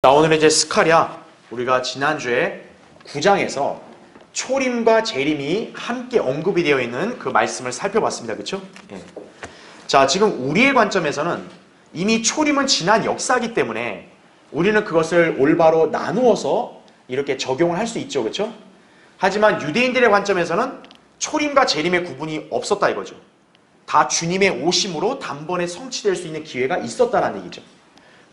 자, 오늘은 이제 스가랴, 우리가 지난주에 9장에서 초림과 재림이 함께 언급이 되어 있는 그 말씀을 살펴봤습니다. 그렇죠? 예. 자, 지금 우리의 관점에서는 이미 초림은 지난 역사이기 때문에 우리는 그것을 올바로 나누어서 이렇게 적용을 할 수 있죠. 그렇죠? 하지만 유대인들의 관점에서는 초림과 재림의 구분이 없었다 이거죠. 다 주님의 오심으로 단번에 성취될 수 있는 기회가 있었다는 얘기죠.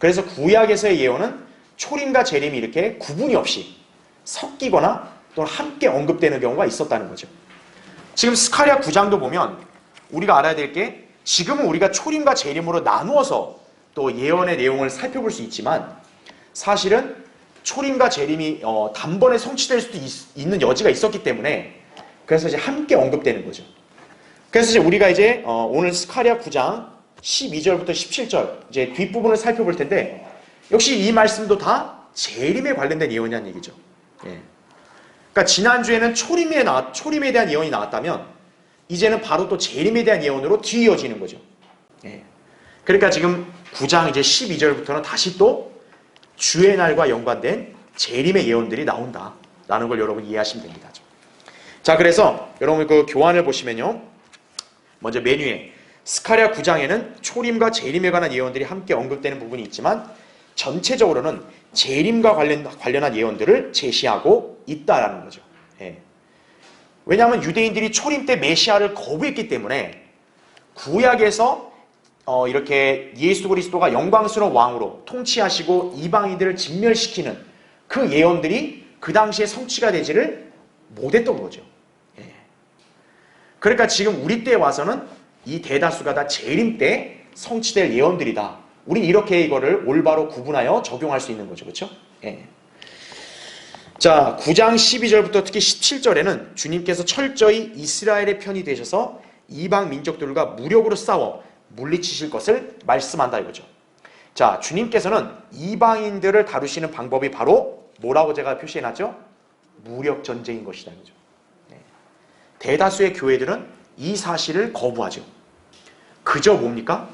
그래서 구약에서의 예언은 초림과 재림이 이렇게 구분이 없이 섞이거나 또는 함께 언급되는 경우가 있었다는 거죠. 지금 스가랴 9장도 보면 우리가 알아야 될 게, 지금은 우리가 초림과 재림으로 나누어서 또 예언의 내용을 살펴볼 수 있지만 사실은 초림과 재림이 단번에 성취될 수도 있는 여지가 있었기 때문에 그래서 이제 함께 언급되는 거죠. 그래서 이제 우리가 이제 오늘 스가랴 9장 12절부터 17절 이제 뒷부분을 살펴볼 텐데, 역시 이 말씀도 다 재림에 관련된 예언이라는 얘기죠. 예. 그러니까 지난주에는 초림에 대한 예언이 나왔다면 이제는 바로 또 재림에 대한 예언으로 뒤이어지는 거죠. 예. 그러니까 지금 9장 이제 12절부터는 다시 또 주의 날과 연관된 재림의 예언들이 나온다라는 걸 여러분 이해하시면 됩니다. 자, 그래서 여러분 그 교환을 보시면요, 먼저 맨 위에 스가랴 9장에는 초림과 재림에 관한 예언들이 함께 언급되는 부분이 있지만 전체적으로는 재림과 관련한 예언들을 제시하고 있다라는 거죠. 예. 왜냐하면 유대인들이 초림 때 메시아를 거부했기 때문에 구약에서 이렇게 예수 그리스도가 영광스러운 왕으로 통치하시고 이방인들을 진멸시키는 그 예언들이 그 당시에 성취가 되지를 못했던 거죠. 예. 그러니까 지금 우리 때에 와서는 이 대다수가 다 재림 때 성취될 예언들이다. 우리 이렇게 이거를 올바로 구분하여 적용할 수 있는 거죠. 그렇죠? 예. 자, 9장 12절부터 특히 17절에는 주님께서 철저히 이스라엘의 편이 되셔서 이방 민족들과 무력으로 싸워 물리치실 것을 말씀한다 이거죠. 자, 주님께서는 이방인들을 다루시는 방법이 바로 뭐라고 제가 표시해놨죠? 무력 전쟁인 것이다 이거죠. 예. 대다수의 교회들은 이 사실을 거부하죠. 그저 뭡니까?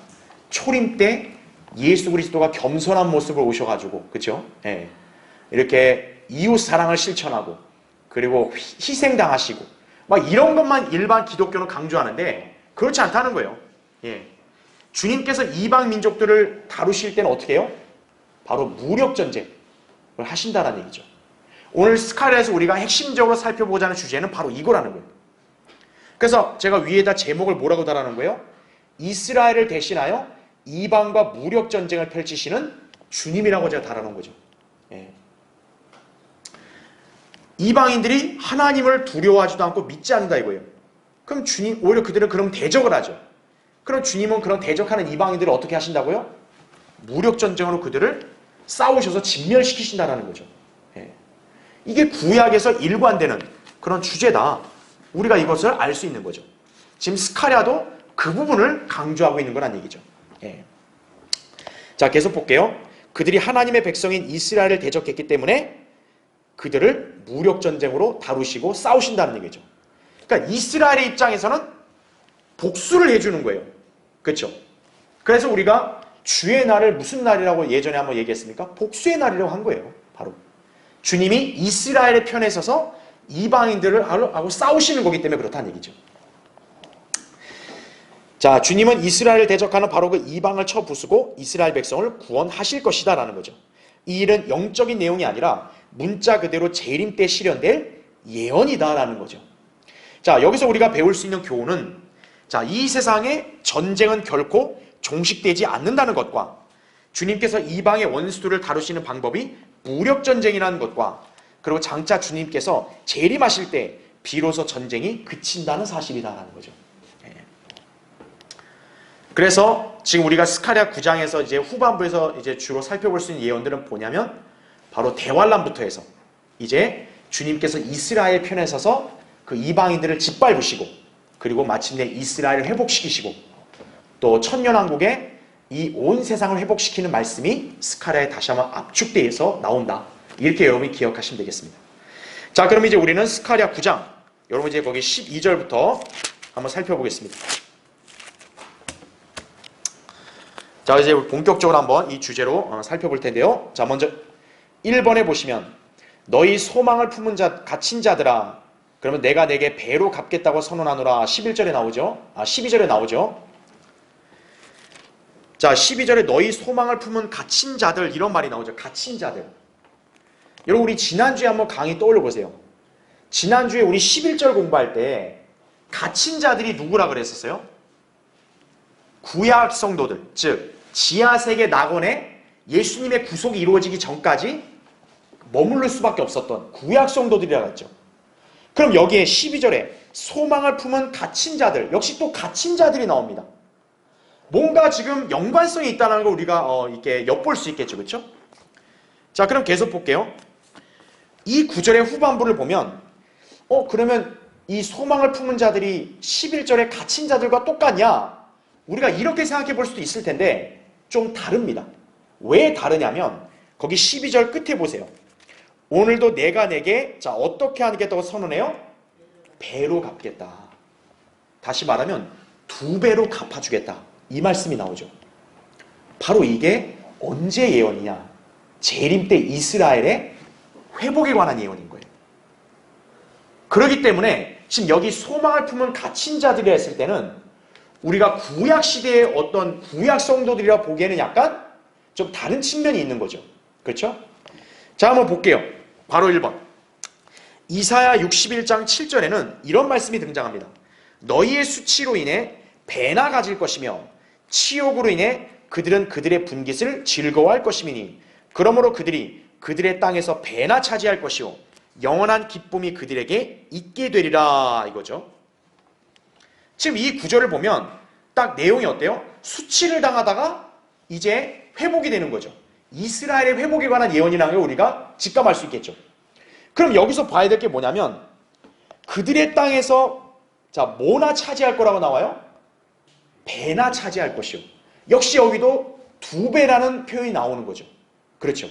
초림 때 예수 그리스도가 겸손한 모습을 오셔가지고, 그렇죠? 예. 이렇게 이웃 사랑을 실천하고 그리고 희생당하시고 막 이런 것만 일반 기독교는 강조하는데 그렇지 않다는 거예요. 예. 주님께서 이방 민족들을 다루실 때는 어떻게 해요? 바로 무력 전쟁을 하신다는 얘기죠. 오늘 스가랴에서 우리가 핵심적으로 살펴보자는 주제는 바로 이거라는 거예요. 그래서 제가 위에다 제목을 뭐라고 달아놓은 거예요? 이스라엘을 대신하여 이방과 무력 전쟁을 펼치시는 주님이라고 제가 달아놓은 거죠. 예. 이방인들이 하나님을 두려워하지도 않고 믿지 않는다 이거예요. 그럼 주님, 오히려 그들은 그럼 대적을 하죠. 그럼 주님은 그런 대적하는 이방인들을 어떻게 하신다고요? 무력 전쟁으로 그들을 싸우셔서 진멸시키신다는 거죠. 예. 이게 구약에서 일관되는 그런 주제다. 우리가 이것을 알 수 있는 거죠. 지금 스가랴도 그 부분을 강조하고 있는 거란 얘기죠. 예. 자, 계속 볼게요. 그들이 하나님의 백성인 이스라엘을 대적했기 때문에 그들을 무력전쟁으로 다루시고 싸우신다는 얘기죠. 그러니까 이스라엘의 입장에서는 복수를 해주는 거예요. 그렇죠? 그래서 우리가 주의 날을 무슨 날이라고 예전에 한번 얘기했습니까? 복수의 날이라고 한 거예요. 바로 주님이 이스라엘의 편에 서서 이방인들을 하고 싸우시는 거기 때문에 그렇다는 얘기죠. 자, 주님은 이스라엘을 대적하는 바로 그 이방을 쳐 부수고 이스라엘 백성을 구원하실 것이다 라는 거죠. 이 일은 영적인 내용이 아니라 문자 그대로 재림 때 실현될 예언이다 라는 거죠. 자, 여기서 우리가 배울 수 있는 교훈은, 자, 이 세상에 전쟁은 결코 종식되지 않는다는 것과 주님께서 이방의 원수들을 다루시는 방법이 무력전쟁이라는 것과 그리고 장차 주님께서 재림하실 때 비로소 전쟁이 그친다는 사실이다라는 거죠. 그래서 지금 우리가 스가랴 9장에서 이제 후반부에서 이제 주로 살펴볼 수 있는 예언들은 뭐냐면 바로 대환란부터 해서 이제 주님께서 이스라엘 편에 서서 그 이방인들을 짓밟으시고 그리고 마침내 이스라엘을 회복시키시고 또 천년왕국에 이 온 세상을 회복시키는 말씀이 스가랴에 다시 한번 압축돼서 나온다. 이렇게 여러분이 기억하시면 되겠습니다. 자, 그럼 이제 우리는 스가랴 9장 여러분 이제 거기 12절부터 한번 살펴보겠습니다. 자, 이제 본격적으로 한번 이 주제로 살펴볼 텐데요. 자, 먼저 1번에 보시면 너희 소망을 품은 자 갇힌 자들아 그러면 내가 내게 배로 갚겠다고 선언하노라 11절에 나오죠. 12절에 나오죠. 자 12절에 너희 소망을 품은 갇힌 자들 이런 말이 나오죠. 갇힌 자들. 여러분 우리 지난주에 한번 강의 떠올려 보세요. 지난주에 우리 11절 공부할 때 갇힌 자들이 누구라 그랬었어요? 구약 성도들, 즉 지하세계 낙원에 예수님의 구속이 이루어지기 전까지 머무를 수밖에 없었던 구약 성도들이라고 했죠. 그럼 여기에 12절에 소망을 품은 갇힌 자들, 역시 또 갇힌 자들이 나옵니다. 뭔가 지금 연관성이 있다는 걸 우리가 이렇게 엿볼 수 있겠죠. 그렇죠? 자, 그럼 계속 볼게요. 이 구절의 후반부를 보면 그러면 이 소망을 품은 자들이 11절에 갇힌 자들과 똑같냐? 우리가 이렇게 생각해 볼 수도 있을 텐데 좀 다릅니다. 왜 다르냐면 거기 12절 끝에 보세요. 오늘도 내가 내게 자 어떻게 하겠다고 선언해요? 배로 갚겠다. 다시 말하면 2배로 갚아주겠다. 이 말씀이 나오죠. 바로 이게 언제 예언이냐? 재림 때 이스라엘의 회복에 관한 예언인 거예요. 그렇기 때문에 지금 여기 소망을 품은 갇힌 자들이라 했을 때는 우리가 구약 시대의 어떤 구약 성도들이라 보기에는 약간 좀 다른 측면이 있는 거죠. 그렇죠? 자, 한번 볼게요. 바로 1번. 이사야 61장 7절에는 이런 말씀이 등장합니다. 너희의 수치로 인해 배나 가질 것이며 치욕으로 인해 그들은 그들의 분깃을 즐거워할 것이니 그러므로 그들이 그들의 땅에서 배나 차지할 것이요 영원한 기쁨이 그들에게 있게 되리라 이거죠. 지금 이 구절을 보면 딱 내용이 어때요? 수치를 당하다가 이제 회복이 되는 거죠. 이스라엘의 회복에 관한 예언이라는 걸 우리가 직감할 수 있겠죠. 그럼 여기서 봐야 될 게 뭐냐면 그들의 땅에서 자 뭐나 차지할 거라고 나와요? 배나 차지할 것이요. 역시 여기도 2배라는 표현이 나오는 거죠. 그렇죠.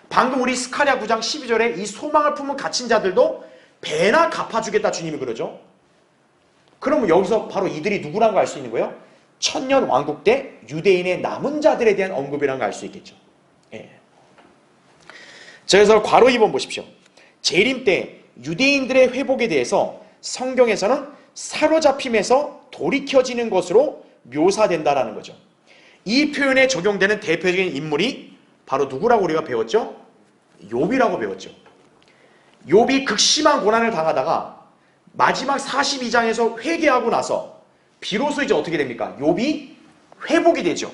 방금 우리 스가랴 9장 12절에 이 소망을 품은 갇힌 자들도 배나 갚아주겠다 주님이 그러죠. 그러면 여기서 바로 이들이 누구라는 걸 알 수 있는 거예요? 천년 왕국 때 유대인의 남은 자들에 대한 언급이라는 걸 알 수 있겠죠. 예. 자, 그래서 괄호 2번 보십시오. 재림 때 유대인들의 회복에 대해서 성경에서는 사로잡힘에서 돌이켜지는 것으로 묘사된다라는 거죠. 이 표현에 적용되는 대표적인 인물이 바로 누구라고 우리가 배웠죠? 욥이라고 배웠죠. 욥이 극심한 고난을 당하다가 마지막 42장에서 회개하고 나서 비로소 이제 어떻게 됩니까? 욥이 회복이 되죠.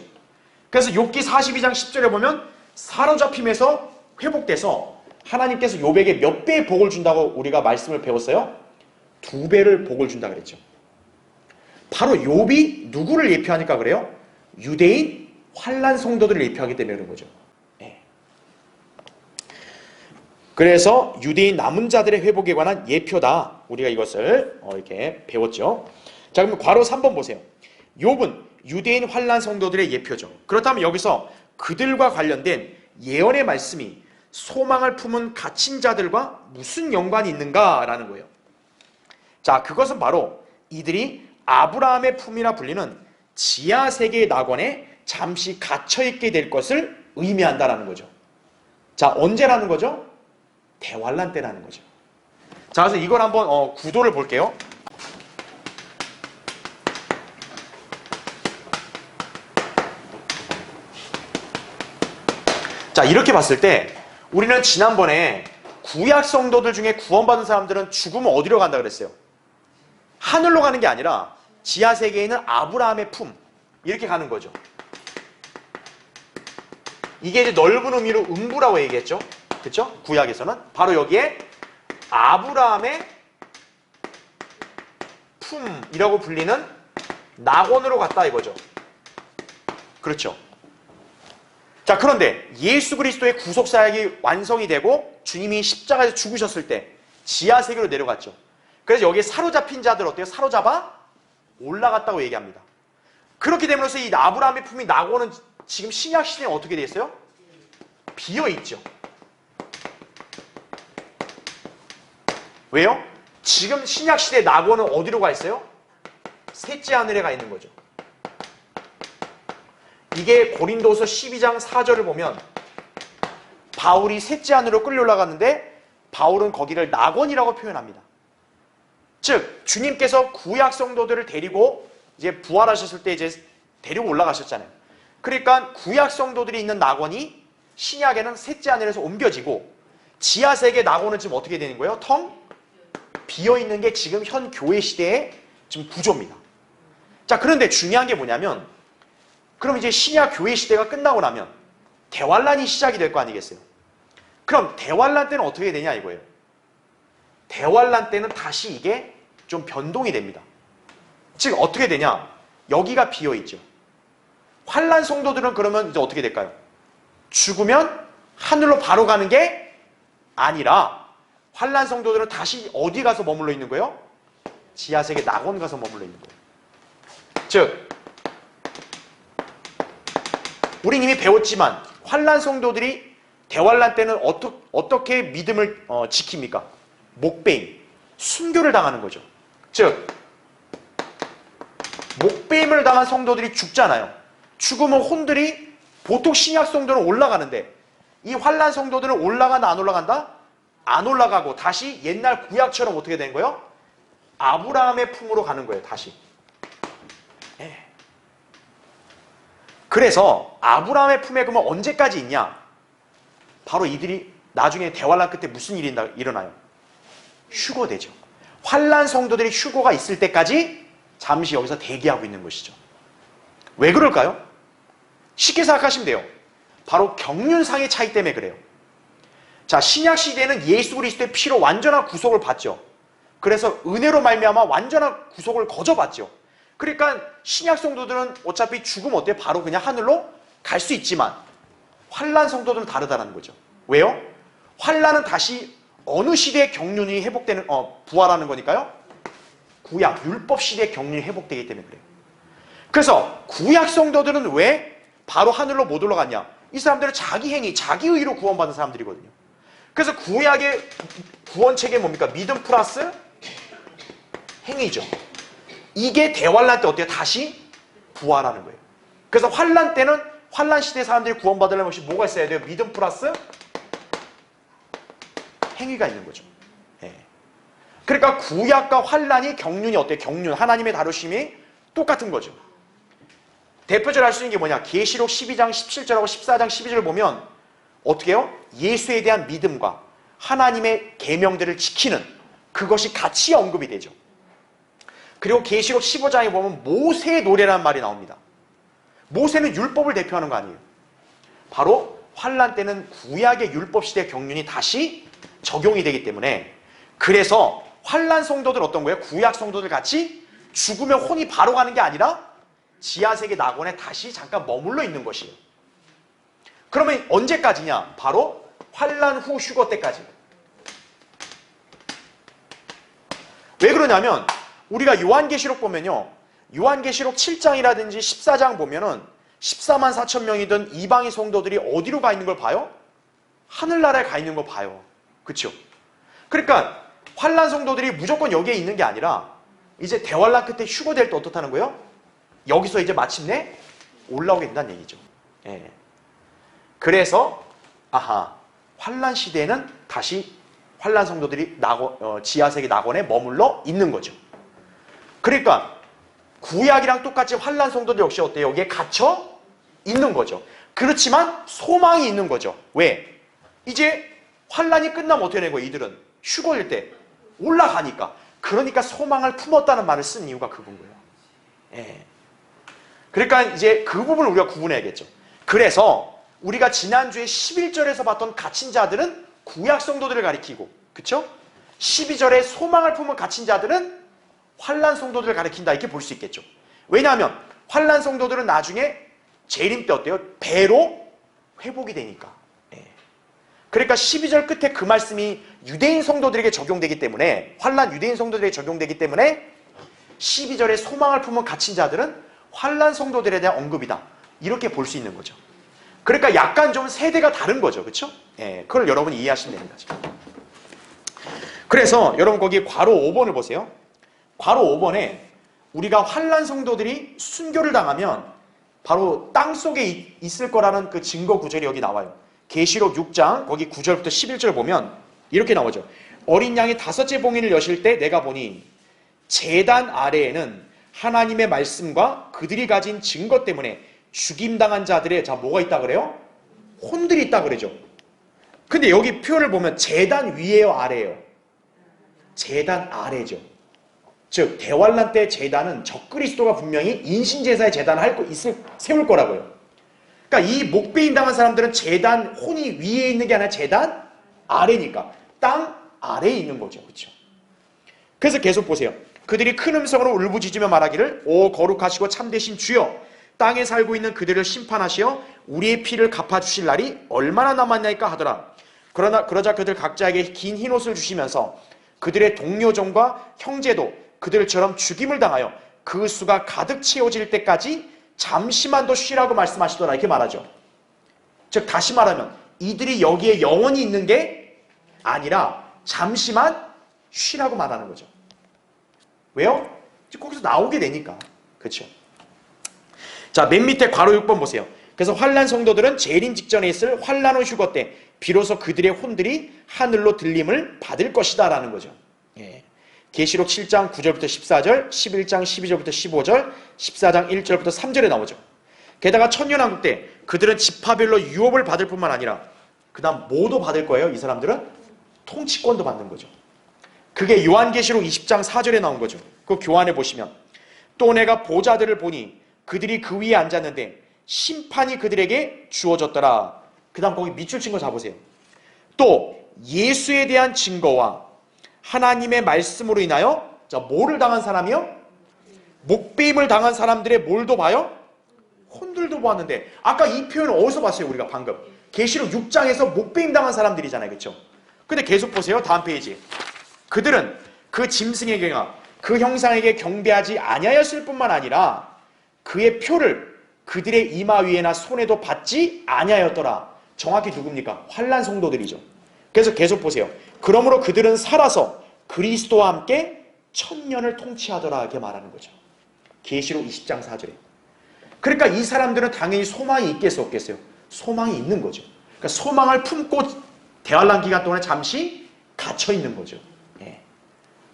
그래서 욥기 42장 10절에 보면 사로잡힘에서 회복돼서 하나님께서 욥에게 몇 배의 복을 준다고 우리가 말씀을 배웠어요? 2배를 복을 준다 그랬죠. 바로 욥이 누구를 예표하니까 그래요? 유대인 환난 성도들을 예표하기 때문에 그런 거죠. 네. 그래서 유대인 남은 자들의 회복에 관한 예표다. 우리가 이것을 이렇게 배웠죠. 자, 그럼 괄호 3번 보세요. 욥은 유대인 환난 성도들의 예표죠. 그렇다면 여기서 그들과 관련된 예언의 말씀이 소망을 품은 갇힌 자들과 무슨 연관이 있는가라는 거예요. 자, 그것은 바로 이들이 아브라함의 품이라 불리는 지하세계의 낙원에 잠시 갇혀있게 될 것을 의미한다라는 거죠. 자, 언제라는 거죠? 대환란 때라는 거죠. 자, 그래서 이걸 한번 구도를 볼게요. 자, 이렇게 봤을 때 우리는 지난번에 구약 성도들 중에 구원받은 사람들은 죽으면 어디로 간다 그랬어요? 하늘로 가는 게 아니라 지하세계에 있는 아브라함의 품 이렇게 가는 거죠. 이게 이제 넓은 의미로 음부라고 얘기했죠. 그렇죠? 구약에서는 바로 여기에 아브라함의 품이라고 불리는 낙원으로 갔다 이거죠. 그렇죠. 자, 그런데 예수 그리스도의 구속사역이 완성이 되고 주님이 십자가에서 죽으셨을 때 지하세계로 내려갔죠. 그래서 여기에 사로잡힌 자들 어때요? 사로잡아 올라갔다고 얘기합니다. 그렇게 됨으로써 이 아브라함의 품이 낙원은 지금 신약 시대에 어떻게 돼 있어요? 비어 있죠. 왜요? 지금 신약 시대 낙원은 어디로 가 있어요? 셋째 하늘에 가 있는 거죠. 이게 고린도서 12장 4절을 보면 바울이 셋째 하늘로 끌려 올라갔는데 바울은 거기를 낙원이라고 표현합니다. 즉 주님께서 구약 성도들을 데리고 이제 부활하셨을 때 이제 데리고 올라가셨잖아요. 그러니까 구약 성도들이 있는 낙원이 신약에는 셋째 하늘에서 옮겨지고 지하세계 낙원은 지금 어떻게 되는 거예요? 텅 비어있는 게 지금 현 교회 시대의 지금 구조입니다. 자, 그런데 중요한 게 뭐냐면 그럼 이제 신약 교회 시대가 끝나고 나면 대환란이 시작이 될 거 아니겠어요? 그럼 대환란 때는 어떻게 되냐 이거예요. 대환란 때는 다시 이게 좀 변동이 됩니다. 즉 어떻게 되냐? 여기가 비어있죠. 환란 성도들은 그러면 이제 어떻게 될까요? 죽으면 하늘로 바로 가는 게 아니라 환란 성도들은 다시 어디 가서 머물러 있는 거예요? 지하세계 낙원 가서 머물러 있는 거예요. 즉 우린 이미 배웠지만 환란 성도들이 대환란 때는 어떻게 믿음을 지킵니까? 목배임, 순교를 당하는 거죠. 즉 목배임을 당한 성도들이 죽잖아요. 죽으면 혼들이 보통 신약 성도는 올라가는데 이 환란 성도들은 올라간다 안 올라간다? 안 올라가고 다시 옛날 구약처럼 어떻게 된 거예요? 아브라함의 품으로 가는 거예요. 다시. 그래서 아브라함의 품에 그러면 언제까지 있냐? 바로 이들이 나중에 대환란 끝에 무슨 일이 일어나요? 휴거되죠. 환란 성도들이 휴거가 있을 때까지 잠시 여기서 대기하고 있는 것이죠. 왜 그럴까요? 쉽게 생각하시면 돼요. 바로 경륜상의 차이 때문에 그래요. 자, 신약 시대에는 예수 그리스도의 피로 완전한 구속을 받죠. 그래서 은혜로 말미암아 완전한 구속을 거저받죠. 그러니까 신약 성도들은 어차피 죽으면 어때요? 바로 그냥 하늘로 갈 수 있지만 환란 성도들은 다르다는 거죠. 왜요? 환란은 다시 어느 시대의 경륜이 회복되는 부활하는 거니까요? 구약, 율법 시대의 경륜이 회복되기 때문에 그래요. 그래서 구약 성도들은 왜 바로 하늘로 못 올라갔냐? 이 사람들은 자기 행위, 자기 의로 구원받은 사람들이거든요. 그래서 구약의 구원책이 뭡니까? 믿음 플러스 행위죠. 이게 대환란 때 어때요? 다시 부활하는 거예요. 그래서 환란 때는 환란 시대 사람들이 구원받으려면 혹시 뭐가 있어야 돼요? 믿음 플러스 행위가 있는 거죠. 그러니까 구약과 환란이 경륜이 어때요? 경륜, 하나님의 다루심이 똑같은 거죠. 대표적으로 할 수 있는 게 뭐냐? 계시록 12장 17절하고 14장 12절을 보면 어떻게 해요? 예수에 대한 믿음과 하나님의 계명들을 지키는 그것이 같이 언급이 되죠. 그리고 계시록 15장에 보면 모세의 노래라는 말이 나옵니다. 모세는 율법을 대표하는 거 아니에요. 바로 환란 때는 구약의 율법 시대 경륜이 다시 적용이 되기 때문에 그래서 환란 성도들 어떤 거예요? 구약 성도들 같이 죽으면 혼이 바로 가는 게 아니라 지하세계 낙원에 다시 잠깐 머물러 있는 것이에요. 그러면 언제까지냐? 바로 환란 후 휴거 때까지. 왜 그러냐면 우리가 요한계시록 보면요. 요한계시록 7장이라든지 14장 보면은 14만 4천 명이던 이방인 성도들이 어디로 가 있는 걸 봐요? 하늘나라에 가 있는 거 봐요. 그렇죠? 그러니까 환란 성도들이 무조건 여기에 있는 게 아니라 이제 대환란 끝에 휴거될 때 어떻다는 거예요? 여기서 이제 마침내 올라오게 된다는 얘기죠. 예. 그래서 환란 시대에는 다시 환란 성도들이 지하세계 낙원에 머물러 있는 거죠. 그러니까 구약이랑 똑같이 환란 성도들 역시 어때요? 여기에 갇혀 있는 거죠. 그렇지만 소망이 있는 거죠. 왜? 이제 환란이 끝나면 어떻게 되는 거예요? 이들은 휴거일 때 올라가니까. 그러니까 소망을 품었다는 말을 쓴 이유가 그건 거예요. 예. 그러니까 이제 그 부분을 우리가 구분해야겠죠. 그래서 우리가 지난주에 11절에서 봤던 갇힌 자들은 구약 성도들을 가리키고, 그쵸? 12절에 소망을 품은 갇힌 자들은 환란 성도들을 가리킨다, 이렇게 볼 수 있겠죠. 왜냐하면 환란 성도들은 나중에 재림 때 어때요? 배로 회복이 되니까. 그러니까 12절 끝에 그 말씀이 유대인 성도들에게 적용되기 때문에, 환란 유대인 성도들에게 적용되기 때문에 12절에 소망을 품은 갇힌 자들은 환란 성도들에 대한 언급이다, 이렇게 볼 수 있는 거죠. 그러니까 약간 좀 세대가 다른 거죠. 그렇죠? 그걸 여러분이 이해하시면 됩니다. 지금. 그래서 여러분 거기 괄호 5번을 보세요. 괄호 5번에 우리가 환란 성도들이 순교를 당하면 바로 땅 속에 있을 거라는 그 증거 구절이 여기 나와요. 계시록 6장 거기 9절부터 11절 보면 이렇게 나오죠. 어린 양이 5째 봉인을 여실 때 내가 보니 제단 아래에는 하나님의 말씀과 그들이 가진 증거 때문에 죽임당한 자들의 뭐가 있다 그래요? 혼들이 있다 그러죠. 근데 여기 표현을 보면 제단 위에요, 아래예요? 제단 아래죠. 즉 대환란 때 제단은 적그리스도가 분명히 인신제사의 제단을 세울 거라고요. 그러니까 이 목베임 당한 사람들은 제단 혼이 위에 있는 게 아니라 제단 아래니까 땅 아래에 있는 거죠. 그렇죠? 그래서 계속 보세요. 그들이 큰 음성으로 울부짖으며 말하기를 오 거룩하시고 참되신 주여 땅에 살고 있는 그들을 심판하시어 우리의 피를 갚아주실 날이 얼마나 남았나이까 하더라. 그러자 그들 각자에게 긴 흰옷을 주시면서 그들의 동료종과 형제도 그들처럼 죽임을 당하여 그 수가 가득 채워질 때까지 잠시만 더 쉬라고 말씀하시더라. 이렇게 말하죠. 즉 다시 말하면 이들이 여기에 영원히 있는 게 아니라 잠시만 쉬라고 말하는 거죠. 왜요? 거기서 나오게 되니까. 그렇죠? 자, 맨 밑에 괄호 6번 보세요. 그래서 환난 성도들은 재림 직전에 있을 환난 후 휴거 때 비로소 그들의 혼들이 하늘로 들림을 받을 것이다 라는 거죠. 예. 계시록 7장 9절부터 14절, 11장 12절부터 15절, 14장 1절부터 3절에 나오죠. 게다가 천년왕국 때 그들은 지파별로 유업을 받을 뿐만 아니라 그 다음 뭐도 받을 거예요? 이 사람들은 통치권도 받는 거죠. 그게 요한계시록 20장 4절에 나온 거죠. 그 교환해 보시면 또 내가 보좌들을 보니 그들이 그 위에 앉았는데 심판이 그들에게 주어졌더라. 그 다음 거기 밑줄 친 거 잡으세요. 또 예수에 대한 증거와 하나님의 말씀으로 인하여 뭐를 당한 사람이요? 목베임을 당한 사람들의 뭘도 봐요? 혼들도 보았는데 아까 이 표현을 어디서 봤어요? 우리가 방금 계시록 6장에서 목베임 당한 사람들이잖아요. 그렇죠? 근데 계속 보세요. 다음 페이지. 그들은 그 짐승에게나 그 형상에게 경배하지 아니하였을 뿐만 아니라 그의 표를 그들의 이마 위에나 손에도 받지 아니하였더라. 정확히 누굽니까? 환난 성도들이죠. 그래서 계속 보세요. 그러므로 그들은 살아서 그리스도와 함께 천년을 통치하더라. 이렇게 말하는 거죠. 계시록 20장 4절에. 그러니까 이 사람들은 당연히 소망이 있겠어 없겠어요? 소망이 있는 거죠. 그러니까 소망을 품고 대환란 기간 동안에 잠시 갇혀 있는 거죠. 예.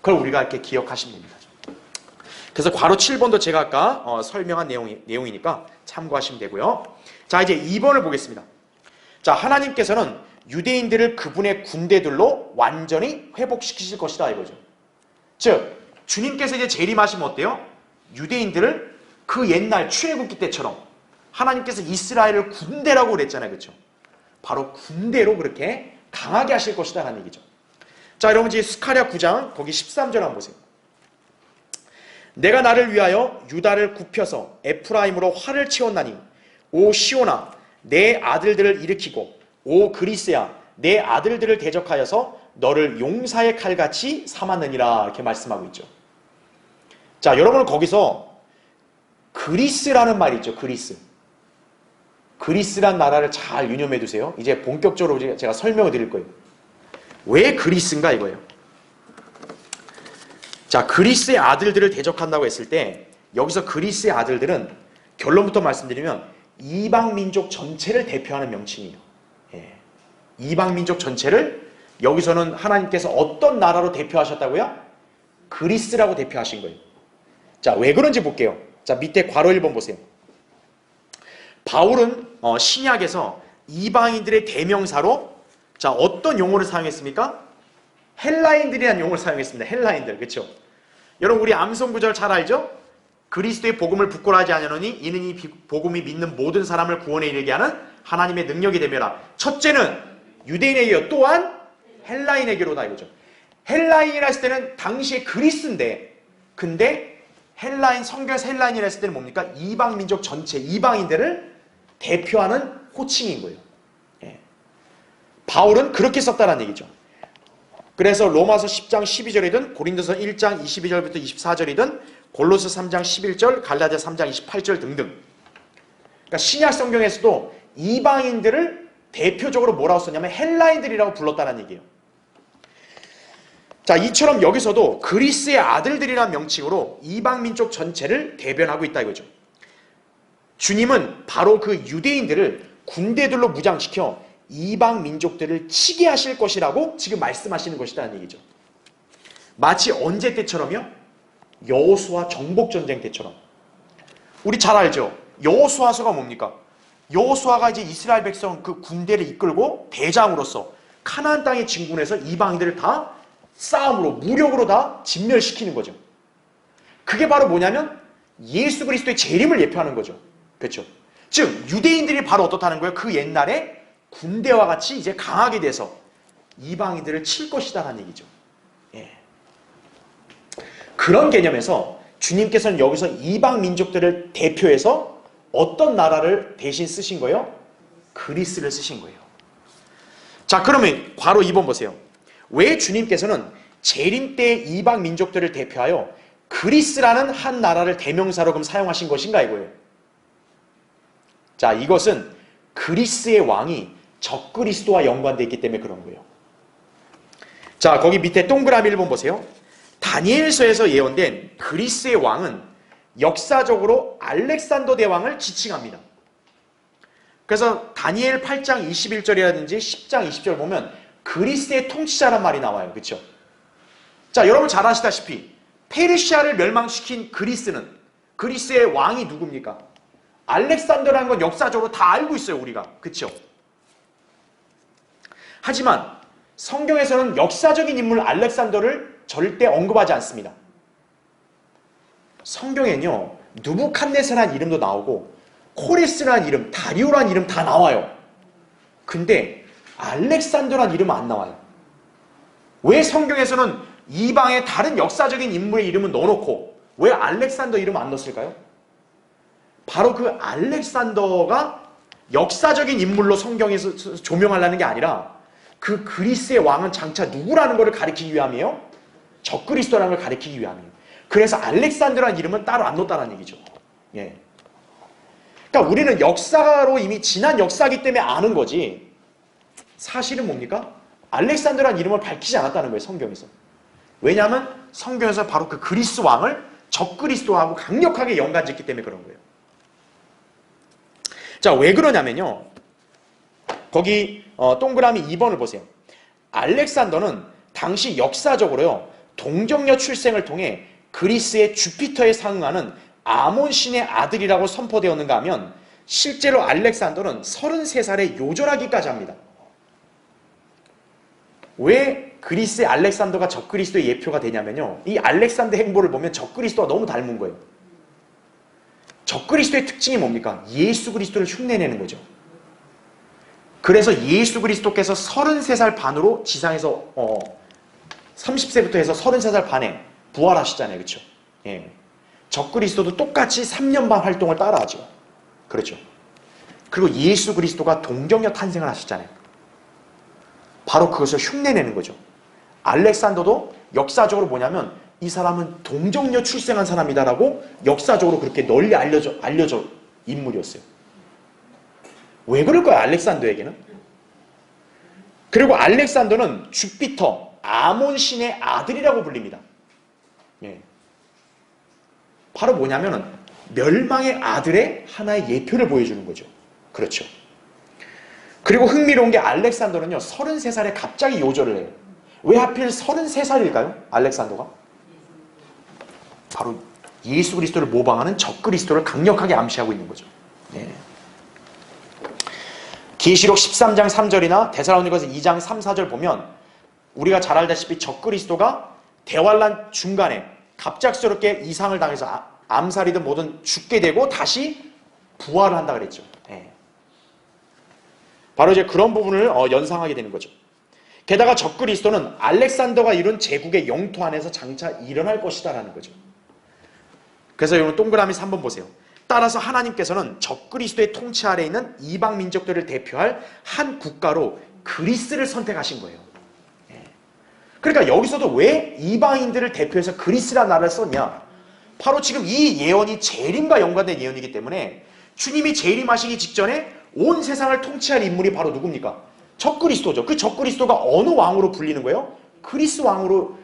그걸 우리가 이렇게 기억하시면 됩니다. 그래서 괄호 7번도 제가 아까 설명한 내용이니까 참고하시면 되고요. 자, 이제 2번을 보겠습니다. 자, 하나님께서는 유대인들을 그분의 군대들로 완전히 회복시키실 것이다 이거죠. 즉 주님께서 이제 재림하시면 어때요? 유대인들을 그 옛날 출애굽기 때처럼 하나님께서 이스라엘을 군대라고 그랬잖아요. 그렇죠? 바로 군대로 그렇게 강하게 하실 것이다 라는 얘기죠. 자, 여러분 이제 스가랴 9장 거기 13절 한번 보세요. 내가 나를 위하여 유다를 굽혀서 에프라임으로 활을 채웠나니 오 시온아 내 아들들을 일으키고 오 그리스야 내 아들들을 대적하여서 너를 용사의 칼같이 삼았느니라 이렇게 말씀하고 있죠. 자, 여러분은 거기서 그리스라는 말이 있죠. 그리스란 나라를 잘 유념해 두세요. 이제 본격적으로 제가 설명을 드릴 거예요. 왜 그리스인가 이거예요. 자, 그리스의 아들들을 대적한다고 했을 때 여기서 그리스의 아들들은 결론부터 말씀드리면 이방 민족 전체를 대표하는 명칭이에요. 예. 이방 민족 전체를 여기서는 하나님께서 어떤 나라로 대표하셨다고요? 그리스라고 대표하신 거예요. 자, 왜 그런지 볼게요. 자, 밑에 괄호 1번 보세요. 바울은 신약에서 이방인들의 대명사로 자, 어떤 용어를 사용했습니까? 헬라인들이라는 용어를 사용했습니다. 헬라인들. 그렇죠? 여러분 우리 암송 구절 잘 알죠? 그리스도의 복음을 부끄러워하지 않으니 이는 이 복음이 믿는 모든 사람을 구원에 이르게 하는 하나님의 능력이 되며라. 첫째는 유대인에게요. 또한 헬라인에게로다 이거죠. 헬라인이라 했을 때는 당시에 그리스인데 근데 성경에서 헬라인이라 했을 때는 뭡니까? 이방 민족 전체 이방인들을 대표하는 호칭인 거예요. 예. 바울은 그렇게 썼다는 얘기죠. 그래서 로마서 10장 12절이든 고린도서 1장 22절부터 24절이든 골로새 3장 11절, 갈라디아 3장 28절 등등. 그러니까 신약 성경에서도 이방인들을 대표적으로 뭐라고 썼냐면 헬라인들이라고 불렀다는 얘기예요. 자, 이처럼 여기서도 그리스의 아들들이라는 명칭으로 이방 민족 전체를 대변하고 있다 이거죠. 주님은 바로 그 유대인들을 군대들로 무장시켜 이방 민족들을 치게 하실 것이라고 지금 말씀하시는 것이라는 얘기죠. 마치 언제 때처럼요? 여호수아 정복전쟁 때처럼. 우리 잘 알죠? 여호수아서가 뭡니까? 여호수아가 이제 이스라엘 백성 그 군대를 이끌고 대장으로서 카나안 땅에 진군해서 이방인들을 다 싸움으로 무력으로 다 진멸시키는 거죠. 그게 바로 뭐냐면 예수 그리스도의 재림을 예표하는 거죠. 그렇죠? 즉 유대인들이 바로 어떻다는 거예요? 그 옛날에 군대와 같이 이제 강하게 돼서 이방인들을 칠 것이다라는 얘기죠. 예. 그런 개념에서 주님께서는 여기서 이방 민족들을 대표해서 어떤 나라를 대신 쓰신 거예요? 그리스를 쓰신 거예요. 자, 그러면 바로 2번 보세요. 왜 주님께서는 재림 때 이방 민족들을 대표하여 그리스라는 한 나라를 대명사로 그럼 사용하신 것인가 이거예요. 자, 이것은 그리스의 왕이 적그리스도와 연관되어 있기 때문에 그런 거예요. 자, 거기 밑에 동그라미 1번 보세요. 다니엘서에서 예언된 그리스의 왕은 역사적으로 알렉산더 대왕을 지칭합니다. 그래서 다니엘 8장 21절이라든지 10장 20절 보면 그리스의 통치자란 말이 나와요. 그렇죠? 자, 여러분 잘 아시다시피 페르시아를 멸망시킨 그리스는 그리스의 왕이 누굽니까? 알렉산더라는 건 역사적으로 다 알고 있어요. 우리가. 그렇죠? 하지만 성경에서는 역사적인 인물 알렉산더를 절대 언급하지 않습니다. 성경에는요, 누부칸네살이라는 이름도 나오고 코레스라는 이름, 다리오라는 이름 다 나와요. 근데 알렉산더라는 이름은 안 나와요. 왜 성경에서는 이방의 다른 역사적인 인물의 이름은 넣어놓고 왜 알렉산더 이름을 안 넣었을까요? 바로 그 알렉산더가 역사적인 인물로 성경에서 조명하려는 게 아니라 그 그리스의 왕은 장차 누구라는 것을 가리키기 위함이에요? 적그리스도라는 걸 가리키기 위함이에요. 그래서 알렉산더라는 이름은 따로 안 넣었다는 얘기죠. 예. 그러니까 우리는 역사로 이미 지난 역사이기 때문에 아는 거지 사실은 뭡니까? 알렉산더라는 이름을 밝히지 않았다는 거예요. 성경에서. 왜냐하면 성경에서 바로 그 그리스 왕을 적그리스도하고 강력하게 연관짓기 때문에 그런 거예요. 자, 왜 그러냐면요. 거기 동그라미 2번을 보세요. 알렉산더는 당시 역사적으로요. 동정녀 출생을 통해 그리스의 주피터에 상응하는 아몬 신의 아들이라고 선포되었는가 하면 실제로 알렉산더는 33살에 요절하기까지 합니다. 왜 그리스의 알렉산더가 적그리스도의 예표가 되냐면요. 이 알렉산더 행보를 보면 적그리스도와 너무 닮은 거예요. 적그리스도의 특징이 뭡니까? 예수 그리스도를 흉내내는 거죠. 그래서 예수 그리스도께서 33살 반으로 지상에서 30세부터 해서 33살 반에 부활하시잖아요. 그렇죠? 예. 적그리스도도 똑같이 3년 반 활동을 따라하죠. 그렇죠? 그리고 예수 그리스도가 동정녀 탄생을 하셨잖아요. 바로 그것을 흉내내는 거죠. 알렉산더도 역사적으로 뭐냐면 이 사람은 동정녀 출생한 사람이다라고 역사적으로 그렇게 널리 알려져 인물이었어요. 왜 그럴까요? 알렉산더에게는? 그리고 알렉산더는 주피터, 아몬 신의 아들이라고 불립니다. 예. 바로 뭐냐면은 멸망의 아들의 하나의 예표를 보여주는 거죠. 그렇죠. 그리고 흥미로운 게 알렉산더는요 33살에 갑자기 요절을 해요. 왜 하필 33살일까요? 알렉산더가? 바로 예수 그리스도를 모방하는 적그리스도를 강력하게 암시하고 있는 거죠. 네. 계시록 13장 3절이나 데살로니가서 2장 3, 4절 보면 우리가 잘 알다시피 적그리스도가 대환란 중간에 갑작스럽게 이상을 당해서 암살이든 뭐든 죽게 되고 다시 부활을 한다 그랬죠. 네. 바로 이제 그런 부분을 연상하게 되는 거죠. 게다가 적그리스도는 알렉산더가 이룬 제국의 영토 안에서 장차 일어날 것이다라는 거죠. 그래서 여러분 동그라미 3번 보세요. 따라서 하나님께서는 적그리스도의 통치 아래에 있는 이방 민족들을 대표할 한 국가로 그리스를 선택하신 거예요. 그러니까 여기서도 왜 이방인들을 대표해서 그리스라는 나라를 썼냐? 바로 지금 이 예언이 재림과 연관된 예언이기 때문에 주님이 재림하시기 직전에 온 세상을 통치할 인물이 바로 누굽니까? 적그리스도죠. 그 적그리스도가 어느 왕으로 불리는 거예요? 그리스 왕으로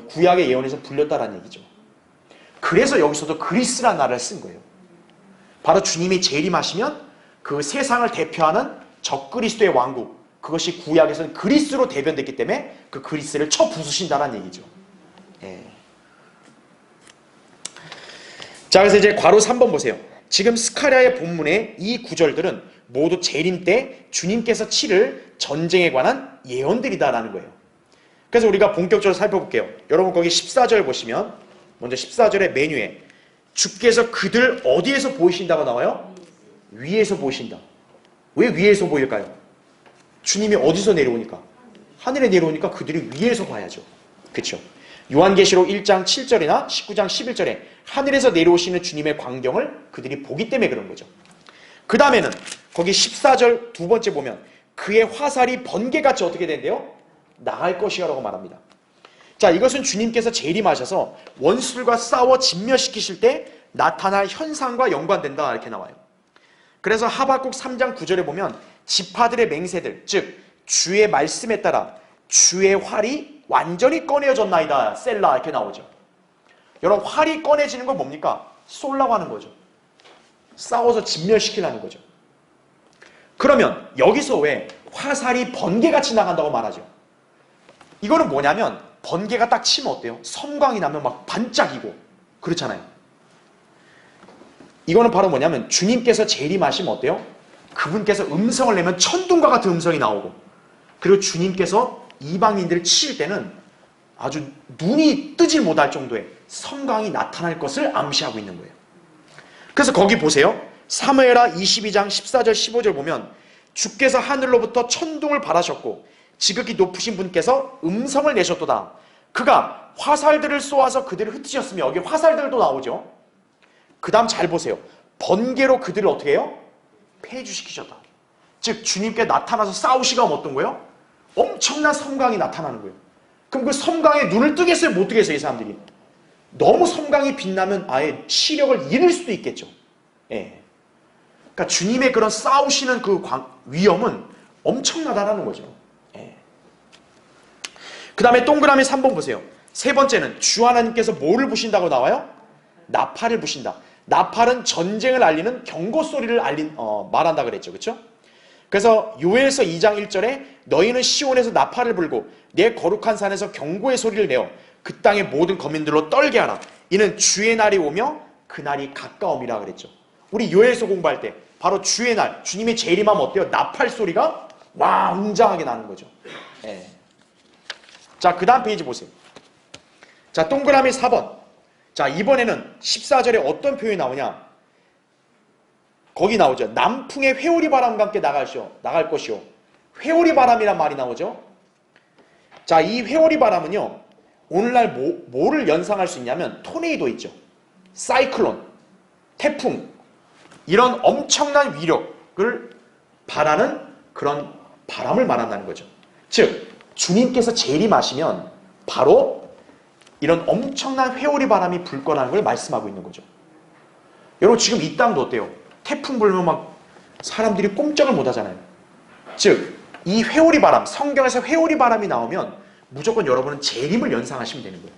구약의 예언에서 불렸다라는 얘기죠. 그래서 여기서도 그리스라는 나라를 쓴 거예요. 바로 주님이 재림하시면 그 세상을 대표하는 적그리스도의 왕국, 그것이 구약에서는 그리스로 대변됐기 때문에 그 그리스를 쳐 부수신다는 얘기죠. 예. 자, 그래서 이제 괄호 3번 보세요. 지금 스가랴의 본문의 이 구절들은 모두 재림 때 주님께서 치를 전쟁에 관한 예언들이다라는 거예요. 그래서 우리가 본격적으로 살펴볼게요. 여러분 거기 14절 보시면 먼저 14절의 메뉴에 주께서 그들 어디에서 보이신다고 나와요? 위에서 보이신다. 왜 위에서 보일까요? 주님이 어디서 내려오니까? 하늘에 내려오니까 그들이 위에서 봐야죠. 그렇죠? 요한계시록 1장 7절이나 19장 11절에 하늘에서 내려오시는 주님의 광경을 그들이 보기 때문에 그런 거죠. 그 다음에는 거기 14절 두 번째 보면 그의 화살이 번개같이 어떻게 된대요? 나갈 것이라고 말합니다. 자, 이것은 주님께서 재림하셔서 원수들과 싸워 진멸시키실 때 나타날 현상과 연관된다 이렇게 나와요. 그래서 하박국 3장 9절에 보면 지파들의 맹세들, 즉 주의 말씀에 따라 주의 활이 완전히 꺼내어졌나이다. 셀라 이렇게 나오죠. 여러분 활이 꺼내지는 건 뭡니까? 쏠라고 하는 거죠. 싸워서 진멸시키려는 거죠. 그러면 여기서 왜 화살이 번개같이 나간다고 말하죠? 이거는 뭐냐면 번개가 딱 치면 어때요? 섬광이 나면 막 반짝이고 그렇잖아요. 이거는 바로 뭐냐면 주님께서 재림하시면 어때요? 그분께서 음성을 내면 천둥과 같은 음성이 나오고 그리고 주님께서 이방인들을 치실 때는 아주 눈이 뜨질 못할 정도의 섬광이 나타날 것을 암시하고 있는 거예요. 그래서 거기 보세요. 사무엘하 22장 14절 15절 보면 주께서 하늘로부터 천둥을 발하셨고 지극히 높으신 분께서 음성을 내셨도다. 그가 화살들을 쏘아서 그들을 흩으셨으며 여기 화살들도 나오죠. 그 다음 잘 보세요. 번개로 그들을 어떻게 해요? 폐주시키셨다. 즉 주님께 나타나서 싸우시가 어떤 거예요? 엄청난 섬광이 나타나는 거예요. 그럼 그 섬광에 눈을 뜨겠어요? 못 뜨겠어요? 이 사람들이. 너무 섬광이 빛나면 아예 시력을 잃을 수도 있겠죠. 예. 그러니까 주님의 그런 싸우시는 그 위험은 엄청나다라는 거죠. 예. 그 다음에 동그라미 3번 보세요. 세 번째는 주 하나님께서 뭐를 부신다고 나와요? 나팔을 부신다. 나팔은 전쟁을 알리는 경고 소리를 말한다 그랬죠. 그렇죠? 그래서 요엘서 2장 1절에 너희는 시온에서 나팔을 불고 내 거룩한 산에서 경고의 소리를 내어 그 땅의 모든 거민들로 떨게 하라. 이는 주의 날이 오며 그 날이 가까움이라 그랬죠. 우리 요엘서 공부할 때 바로 주의 날, 주님의 재림하면 어때요? 나팔 소리가 와 웅장하게 나는 거죠. 예. 자, 그 다음 페이지 보세요. 자, 동그라미 4번. 자, 이번에는 14절에 어떤 표현이 나오냐? 거기 나오죠. 남풍의 회오리 바람과 함께 나갈 것이요. 회오리 바람이란 말이 나오죠. 자, 이 회오리 바람은요. 오늘날 뭐를 연상할 수 있냐면 토네이도 있죠. 사이클론, 태풍 이런 엄청난 위력을 발하는 그런 바람을 말한다는 거죠. 즉 주님께서 재림하시면 바로 이런 엄청난 회오리 바람이 불 거라는 걸 말씀하고 있는 거죠. 여러분 지금 이 땅도 어때요? 태풍 불면 막 사람들이 꼼짝을 못 하잖아요. 즉 이 회오리 바람, 성경에서 회오리 바람이 나오면 무조건 여러분은 재림을 연상하시면 되는 거예요.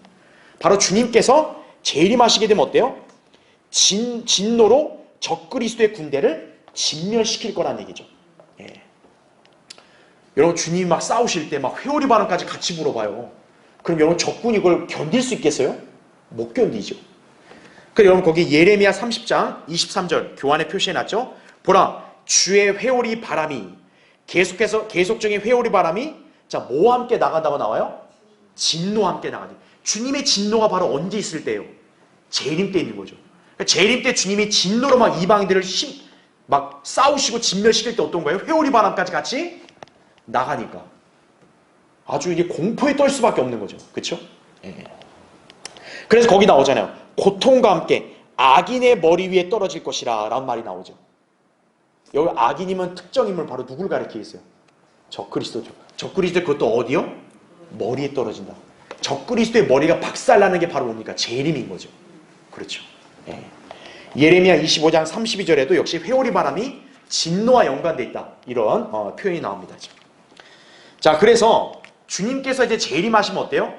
바로 주님께서 재림하시게 되면 어때요? 진노로 적그리스도의 군대를 진멸시킬 거란 얘기죠. 예. 여러분 주님이 막 싸우실 때 막 회오리 바람까지 같이 불어봐요. 그럼 여러분 적군이 이걸 견딜 수 있겠어요? 못 견디죠. 그래서 여러분 거기 예레미야 30장 23절 교환에 표시해놨죠. 보라 주의 회오리 바람이 계속적인 회오리 바람이 자 뭐와 함께 나간다고 나와요? 진노와 함께 나가죠. 주님의 진노가 바로 언제 있을 때예요? 재림 때 있는 거죠. 그러니까 재림 때 주님이 진노로 막 이방인들을 막 싸우시고 진멸시킬 때 어떤 거예요? 회오리 바람까지 같이 나가니까 아주 이게 공포에 떨 수밖에 없는 거죠. 그렇죠? 예. 그래서 거기 나오잖아요. 고통과 함께 악인의 머리 위에 떨어질 것이라 라는 말이 나오죠. 여기 악인이면 특정 인물 바로 누굴 가리키고 있어요? 적그리스도죠. 적그리스도 그것도 어디요? 머리에 떨어진다. 적그리스도의 머리가 박살나는 게 바로 뭡니까? 재림인 거죠. 그렇죠. 예. 예레미야 25장 32절에도 역시 회오리 바람이 진노와 연관되어 있다. 이런 표현이 나옵니다. 자, 그래서 주님께서 이제 재림하시면 어때요?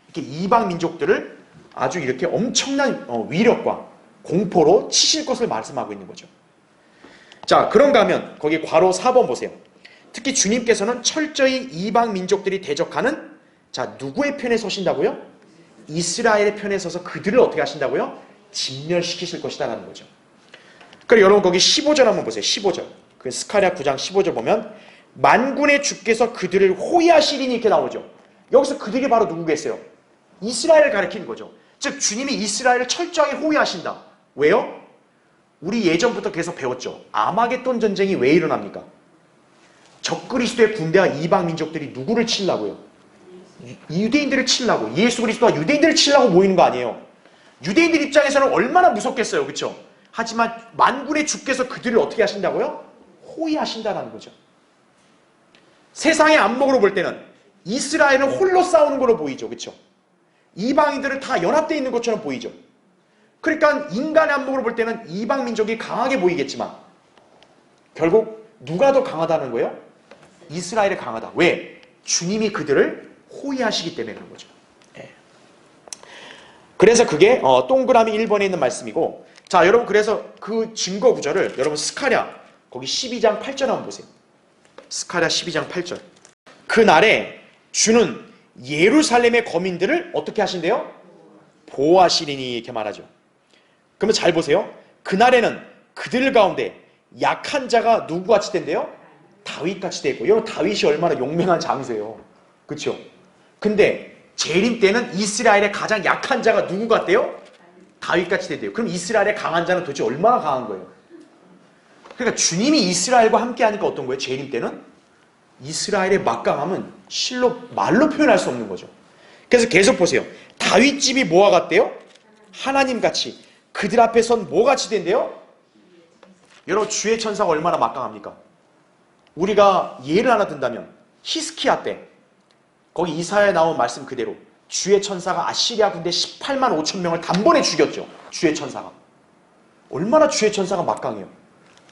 이렇게 이방 민족들을 아주 이렇게 엄청난 위력과 공포로 치실 것을 말씀하고 있는 거죠. 자, 그런가 하면 거기 괄호 4번 보세요. 특히 주님께서는 철저히 이방 민족들이 대적하는 자 누구의 편에 서신다고요? 이스라엘의 편에 서서 그들을 어떻게 하신다고요? 진멸시키실 것이다라는 거죠. 그리고 여러분 거기 15절 한번 보세요. 15절. 그 스가랴 9장 15절 보면 만군의 주께서 그들을 호위하시리니 이렇게 나오죠. 여기서 그들이 바로 누구겠어요? 이스라엘을 가리키는 거죠. 즉 주님이 이스라엘을 철저하게 호위하신다. 왜요? 우리 예전부터 계속 배웠죠. 아마겟돈 전쟁이 왜 일어납니까? 적그리스도의 군대와 이방 민족들이 누구를 치려고요? 유대인들을 치려고. 예수 그리스도와 유대인들을 치려고 모이는 거 아니에요. 유대인들 입장에서는 얼마나 무섭겠어요. 그렇죠? 하지만 만군의 주께서 그들을 어떻게 하신다고요? 호위하신다는 거죠. 세상의 안목으로 볼 때는 이스라엘은 홀로 싸우는 걸로 보이죠. 그렇죠? 이방인들은 다 연합되어 있는 것처럼 보이죠. 그러니까 인간의 안목으로 볼 때는 이방 민족이 강하게 보이겠지만 결국 누가 더 강하다는 거예요? 이스라엘이 강하다. 왜? 주님이 그들을 호위하시기 때문에 그런 거죠. 그래서 그게 동그라미 1번에 있는 말씀이고, 자 여러분 그래서 그 증거 구절을 여러분 스가랴 거기 12장 8절 한번 보세요. 스가랴 12장 8절. 그날에 주는 예루살렘의 거민들을 어떻게 하신대요? 보호하시리니 이렇게 말하죠. 그러면 잘 보세요. 그날에는 그들 가운데 약한 자가 누구같이 된대요? 다윗같이 되고. 여러분 다윗이 얼마나 용맹한 장세요. 그렇죠? 근데 재림 때는 이스라엘의 가장 약한 자가 누구 같대요? 다윗같이 된대요. 그럼 이스라엘의 강한 자는 도대체 얼마나 강한 거예요? 그러니까 주님이 이스라엘과 함께 하니까 어떤 거예요? 재림 때는 이스라엘의 막강함은 실로 말로 표현할 수 없는 거죠. 그래서 계속 보세요. 다윗집이 뭐와 같대요? 하나님같이. 그들 앞에 선 뭐같이 된대요? 여러분 주의 천사가 얼마나 막강합니까? 우리가 예를 하나 든다면 히스키야 때 거기 이사야에 나온 말씀 그대로 주의 천사가 아시리아 군대 18만 5천 명을 단번에 죽였죠. 주의 천사가. 얼마나 주의 천사가 막강해요.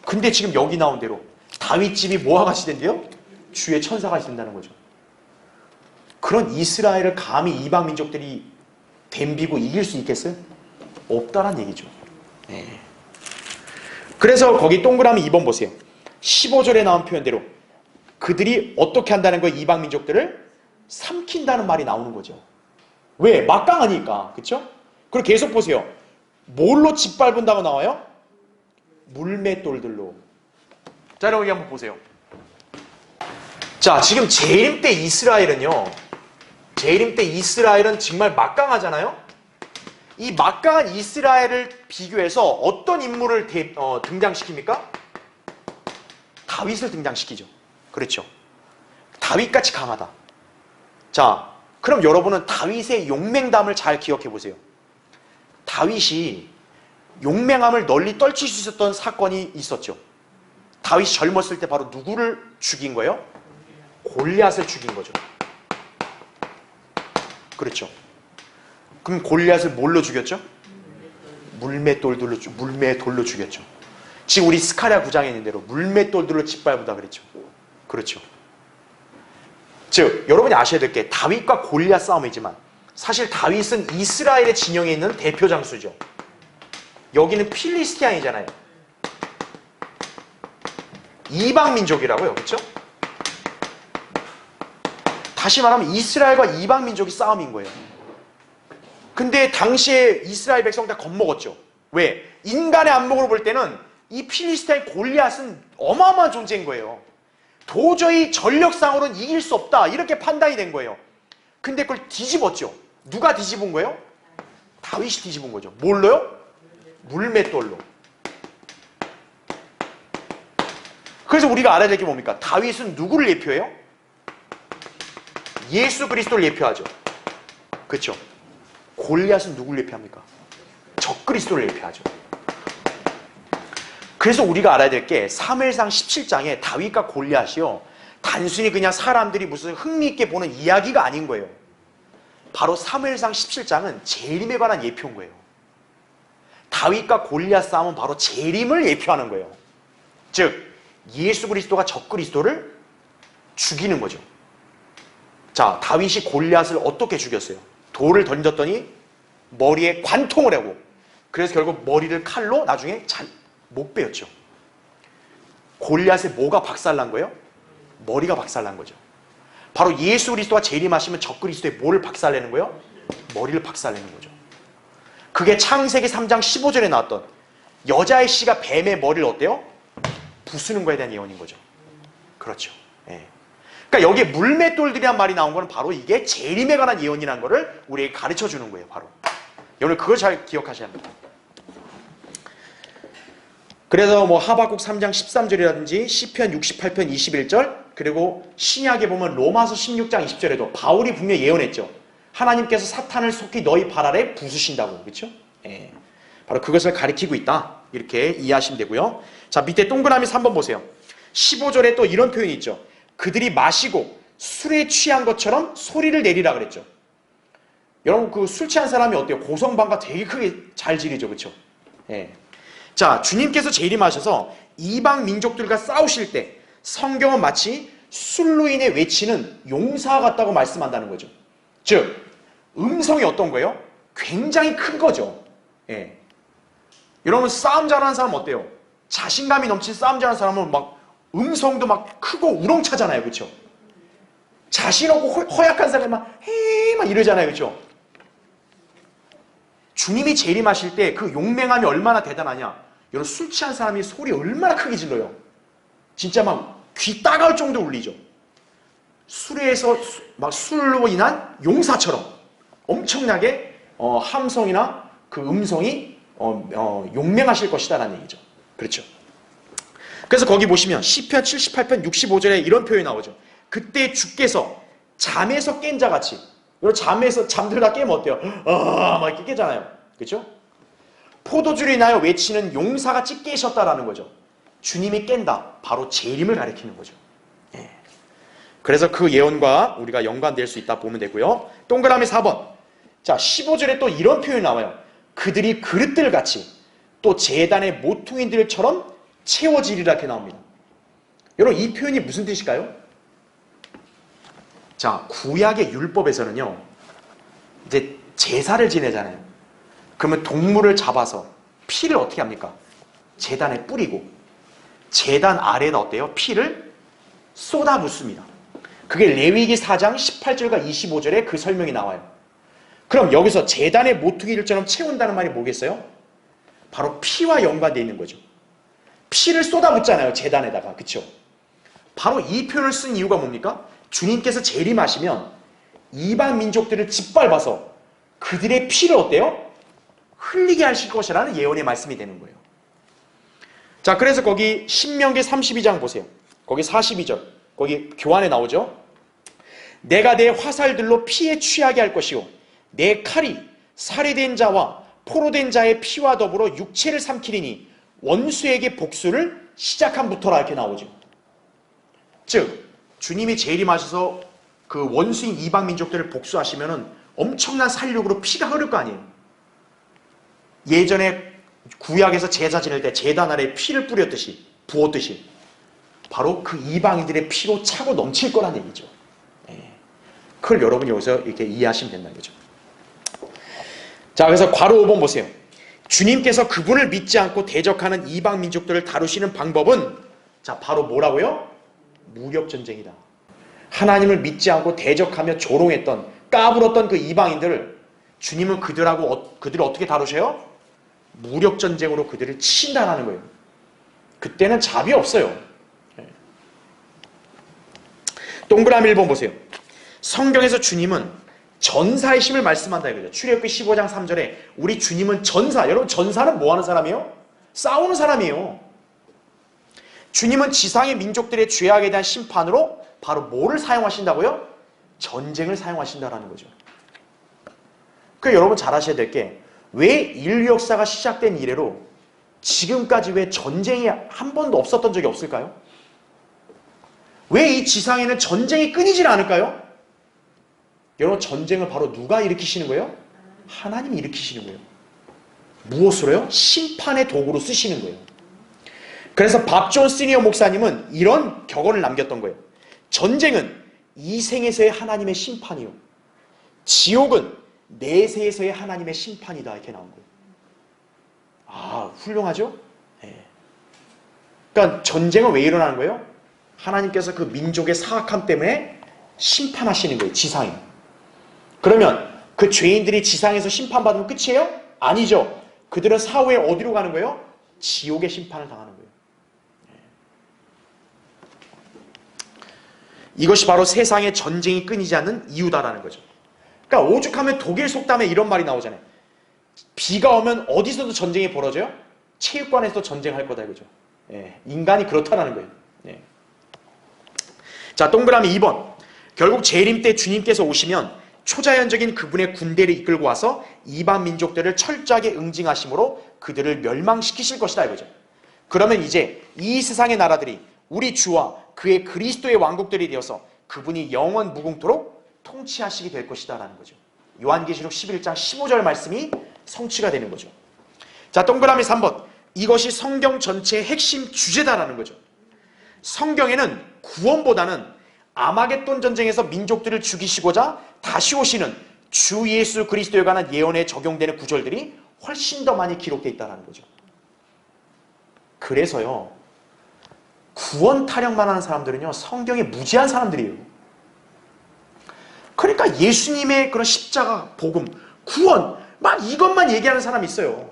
근데 지금 여기 나온 대로 다윗집이 뭐와 같이 된대요? 주의 천사가 된다는 거죠. 그런 이스라엘을 감히 이방 민족들이 덤비고 이길 수 있겠어요? 없다란 얘기죠. 네. 그래서 거기 동그라미 2번 보세요. 15절에 나온 표현대로 그들이 어떻게 한다는 거예요? 이방 민족들을 삼킨다는 말이 나오는 거죠. 왜? 막강하니까. 그렇죠? 그리고 계속 보세요. 뭘로 짓밟은다고 나와요? 물맷돌들로. 자, 여러분 여기 한번 보세요. 자, 지금 재림 때 이스라엘은요. 재림 때 이스라엘은 정말 막강하잖아요. 이 막강한 이스라엘을 비교해서 어떤 인물을 등장시킵니까? 다윗을 등장시키죠. 그렇죠. 다윗같이 강하다. 자, 그럼 여러분은 다윗의 용맹담을 잘 기억해 보세요. 다윗이 용맹함을 널리 떨칠 수 있었던 사건이 있었죠. 다윗이 젊었을 때 바로 누구를 죽인 거예요? 골리앗을 죽인 거죠. 그렇죠. 그럼 골리앗을 뭘로 죽였죠? 물맷돌로 죽였죠. 지금 우리 스가랴 9장에 있는 대로 물맷돌들로 짓밟으다 그랬죠. 그렇죠. 즉 여러분이 아셔야 될 게 다윗과 골리앗 싸움이지만 사실 다윗은 이스라엘의 진영에 있는 대표 장수죠. 여기는 필리스티안이잖아요. 이방 민족이라고요. 그렇죠? 다시 말하면 이스라엘과 이방 민족이 싸움인 거예요. 근데 당시에 이스라엘 백성 다 겁먹었죠. 왜? 인간의 안목으로 볼 때는 이 필리스티안 골리앗은 어마어마한 존재인 거예요. 도저히 전력상으로는 이길 수 없다. 이렇게 판단이 된 거예요. 근데 그걸 뒤집었죠. 누가 뒤집은 거예요? 다윗이 뒤집은 거죠. 뭘로요? 물맷돌로. 그래서 우리가 알아야 될 게 뭡니까? 다윗은 누구를 예표해요? 예수 그리스도를 예표하죠. 그렇죠? 골리앗은 누구를 예표합니까? 적그리스도를 예표하죠. 그래서 우리가 알아야 될 게 사무엘상 17장에 다윗과 골리앗이요. 단순히 그냥 사람들이 무슨 흥미있게 보는 이야기가 아닌 거예요. 바로 사무엘상 17장은 재림에 관한 예표인 거예요. 다윗과 골리앗 싸움은 바로 재림을 예표하는 거예요. 즉 예수 그리스도가 적그리스도를 죽이는 거죠. 자, 다윗이 골리앗을 어떻게 죽였어요? 돌을 던졌더니 머리에 관통을 하고 그래서 결국 머리를 칼로 나중에 못 베었죠. 골리앗의 뭐가 박살난 거예요? 머리가 박살난 거죠. 바로 예수 그리스도가 재림하시면 적그리스도의 뭐를 박살내는 거예요? 머리를 박살내는 거죠. 그게 창세기 3장 15절에 나왔던 여자의 씨가 뱀의 머리를 어때요? 부수는 거에 대한 예언인 거죠. 그렇죠. 예. 그러니까 여기에 물맷돌들이란 말이 나온 거는 바로 이게 재림에 관한 예언이라는 거를 우리에게 가르쳐 주는 거예요. 바로. 여러분 그걸 잘 기억하셔야 합니다. 그래서 뭐 하박국 3장 13절이라든지 시편 68편 21절 그리고 신약에 보면 로마서 16장 20절에도 바울이 분명히 예언했죠. 하나님께서 사탄을 속히 너희 발 아래 부수신다고. 그렇죠? 예. 바로 그것을 가리키고 있다. 이렇게 이해하시면 되고요. 자, 밑에 동그라미 3번 보세요. 15절에 또 이런 표현이 있죠. 그들이 마시고 술에 취한 것처럼 소리를 내리라 그랬죠. 여러분 그 술 취한 사람이 어때요? 고성방가 되게 크게 잘 지르죠. 그렇죠? 예. 자, 주님께서 재림하셔서 이방 민족들과 싸우실 때 성경은 마치 술로 인해 외치는 용사 같다고 말씀한다는 거죠. 즉 음성이 어떤 거예요? 굉장히 큰 거죠. 예. 여러분 싸움 잘하는 사람 어때요? 자신감이 넘친 싸움 잘하는 사람은 막 음성도 막 크고 우렁차잖아요. 그렇죠? 자신 없고 허약한 사람이 막 헤이 막 이러잖아요. 그렇죠? 주님이 재림하실 때 그 용맹함이 얼마나 대단하냐. 여러분 술 취한 사람이 소리 얼마나 크게 질러요. 진짜 막 귀 따가울 정도로 울리죠. 술에서 막 술로 인한 용사처럼 엄청나게 함성이나 그 음성이 용맹하실 것이다라는 얘기죠. 그렇죠. 그래서 거기 보시면 시편 78편 65절에 이런 표현이 나오죠. 그때 주께서 잠에서 깬 자같이. 잠에서 잠들다 깨면 어때요? 막 이렇게 깨잖아요. 그렇죠? 포도주를 인하여 외치는 용사같이 깨셨다라는 거죠. 주님이 깬다. 바로 재림을 가리키는 거죠. 예. 그래서 그 예언과 우리가 연관될 수 있다 보면 되고요. 동그라미 4번. 자, 15절에 또 이런 표현이 나와요. 그들이 그릇들같이 또 제단의 모퉁이들처럼 채워지리라 이렇게 나옵니다. 여러분 이 표현이 무슨 뜻일까요? 자, 구약의 율법에서는요. 이제 제사를 지내잖아요. 그러면 동물을 잡아서 피를 어떻게 합니까? 제단에 뿌리고 제단 아래에다 어때요? 피를 쏟아붓습니다. 그게 레위기 4장 18절과 25절에 그 설명이 나와요. 그럼 여기서 제단의 모퉁이들처럼 채운다는 말이 뭐겠어요? 바로 피와 연관되어 있는 거죠. 피를 쏟아붓잖아요. 제단에다가. 그렇죠? 바로 이 표현을 쓴 이유가 뭡니까? 주님께서 재림하시면 이방 민족들을 짓밟아서 그들의 피를 어때요? 흘리게 하실 것이라는 예언의 말씀이 되는 거예요. 자, 그래서 거기 신명기 32장 보세요. 거기 42절. 거기 교환에 나오죠. 내가 내 화살들로 피에 취하게 할 것이요 내 칼이 살해된 자와 포로된 자의 피와 더불어 육체를 삼키리니 원수에게 복수를 시작함부터라 이렇게 나오죠. 즉 주님이 재림하셔서 그 원수인 이방 민족들을 복수하시면은 엄청난 살육으로 피가 흐를 거 아니에요. 예전에 구약에서 제사 지낼 때 제단 아래에 피를 뿌렸듯이 부었듯이 바로 그 이방인들의 피로 차고 넘칠 거란 얘기죠. 그걸 여러분이 여기서 이렇게 이해하시면 된다는 거죠. 자, 그래서 괄호 5번 보세요. 주님께서 그분을 믿지 않고 대적하는 이방 민족들을 다루시는 방법은 자, 바로 뭐라고요? 무력전쟁이다. 하나님을 믿지 않고 대적하며 조롱했던 까불었던 그 이방인들을 주님은 그들을 어떻게 다루셔요? 무력전쟁으로 그들을 친다라는 거예요. 그때는 잡이 없어요. 동그라미 1번 보세요. 성경에서 주님은 전사의 힘을 말씀한다 이거죠. 출애굽기 15장 3절에 우리 주님은 전사. 여러분 전사는 뭐 하는 사람이에요? 싸우는 사람이에요. 주님은 지상의 민족들의 죄악에 대한 심판으로 바로 뭐를 사용하신다고요? 전쟁을 사용하신다라는 거죠. 그러니까 여러분 잘 아셔야 될 게 왜 인류 역사가 시작된 이래로 지금까지 왜 전쟁이 한 번도 없었던 적이 없을까요? 왜 이 지상에는 전쟁이 끊이질 않을까요? 여러분 전쟁을 바로 누가 일으키시는 거예요? 하나님이 일으키시는 거예요. 무엇으로요? 심판의 도구로 쓰시는 거예요. 그래서 밥존 시니어 목사님은 이런 격언을 남겼던 거예요. 전쟁은 이 생에서의 하나님의 심판이요. 지옥은 내세에서의 하나님의 심판이다. 이렇게 나온 거예요. 아, 훌륭하죠? 네. 그러니까 전쟁은 왜 일어나는 거예요? 하나님께서 그 민족의 사악함 때문에 심판하시는 거예요. 지상에. 그러면 그 죄인들이 지상에서 심판받으면 끝이에요? 아니죠. 그들은 사후에 어디로 가는 거예요? 지옥의 심판을 당하는 거예요. 이것이 바로 세상의 전쟁이 끊이지 않는 이유다라는 거죠. 그러니까 오죽하면 독일 속담에 이런 말이 나오잖아요. 비가 오면 어디서도 전쟁이 벌어져요? 체육관에서도 전쟁할 거다 이거죠. 인간이 그렇다라는 거예요. 자, 동그라미 2번. 결국 재림 때 주님께서 오시면 초자연적인 그분의 군대를 이끌고 와서 이방 민족들을 철저하게 응징하심으로 그들을 멸망시키실 것이다 이거죠. 그러면 이제 이 세상의 나라들이 우리 주와 그의 그리스도의 왕국들이 되어서 그분이 영원 무궁토록 통치하시게 될 것이다 라는 거죠. 요한계시록 11장 15절 말씀이 성취가 되는 거죠. 자, 동그라미 3번. 이것이 성경 전체의 핵심 주제다라는 거죠. 성경에는 구원보다는 아마겟돈 전쟁에서 민족들을 죽이시고자 다시 오시는 주 예수 그리스도에 관한 예언에 적용되는 구절들이 훨씬 더 많이 기록되어 있다는 거죠. 그래서요, 구원 타령만 하는 사람들은요, 성경에 무지한 사람들이에요. 그러니까 예수님의 그런 십자가, 복음, 구원, 막 이것만 얘기하는 사람이 있어요.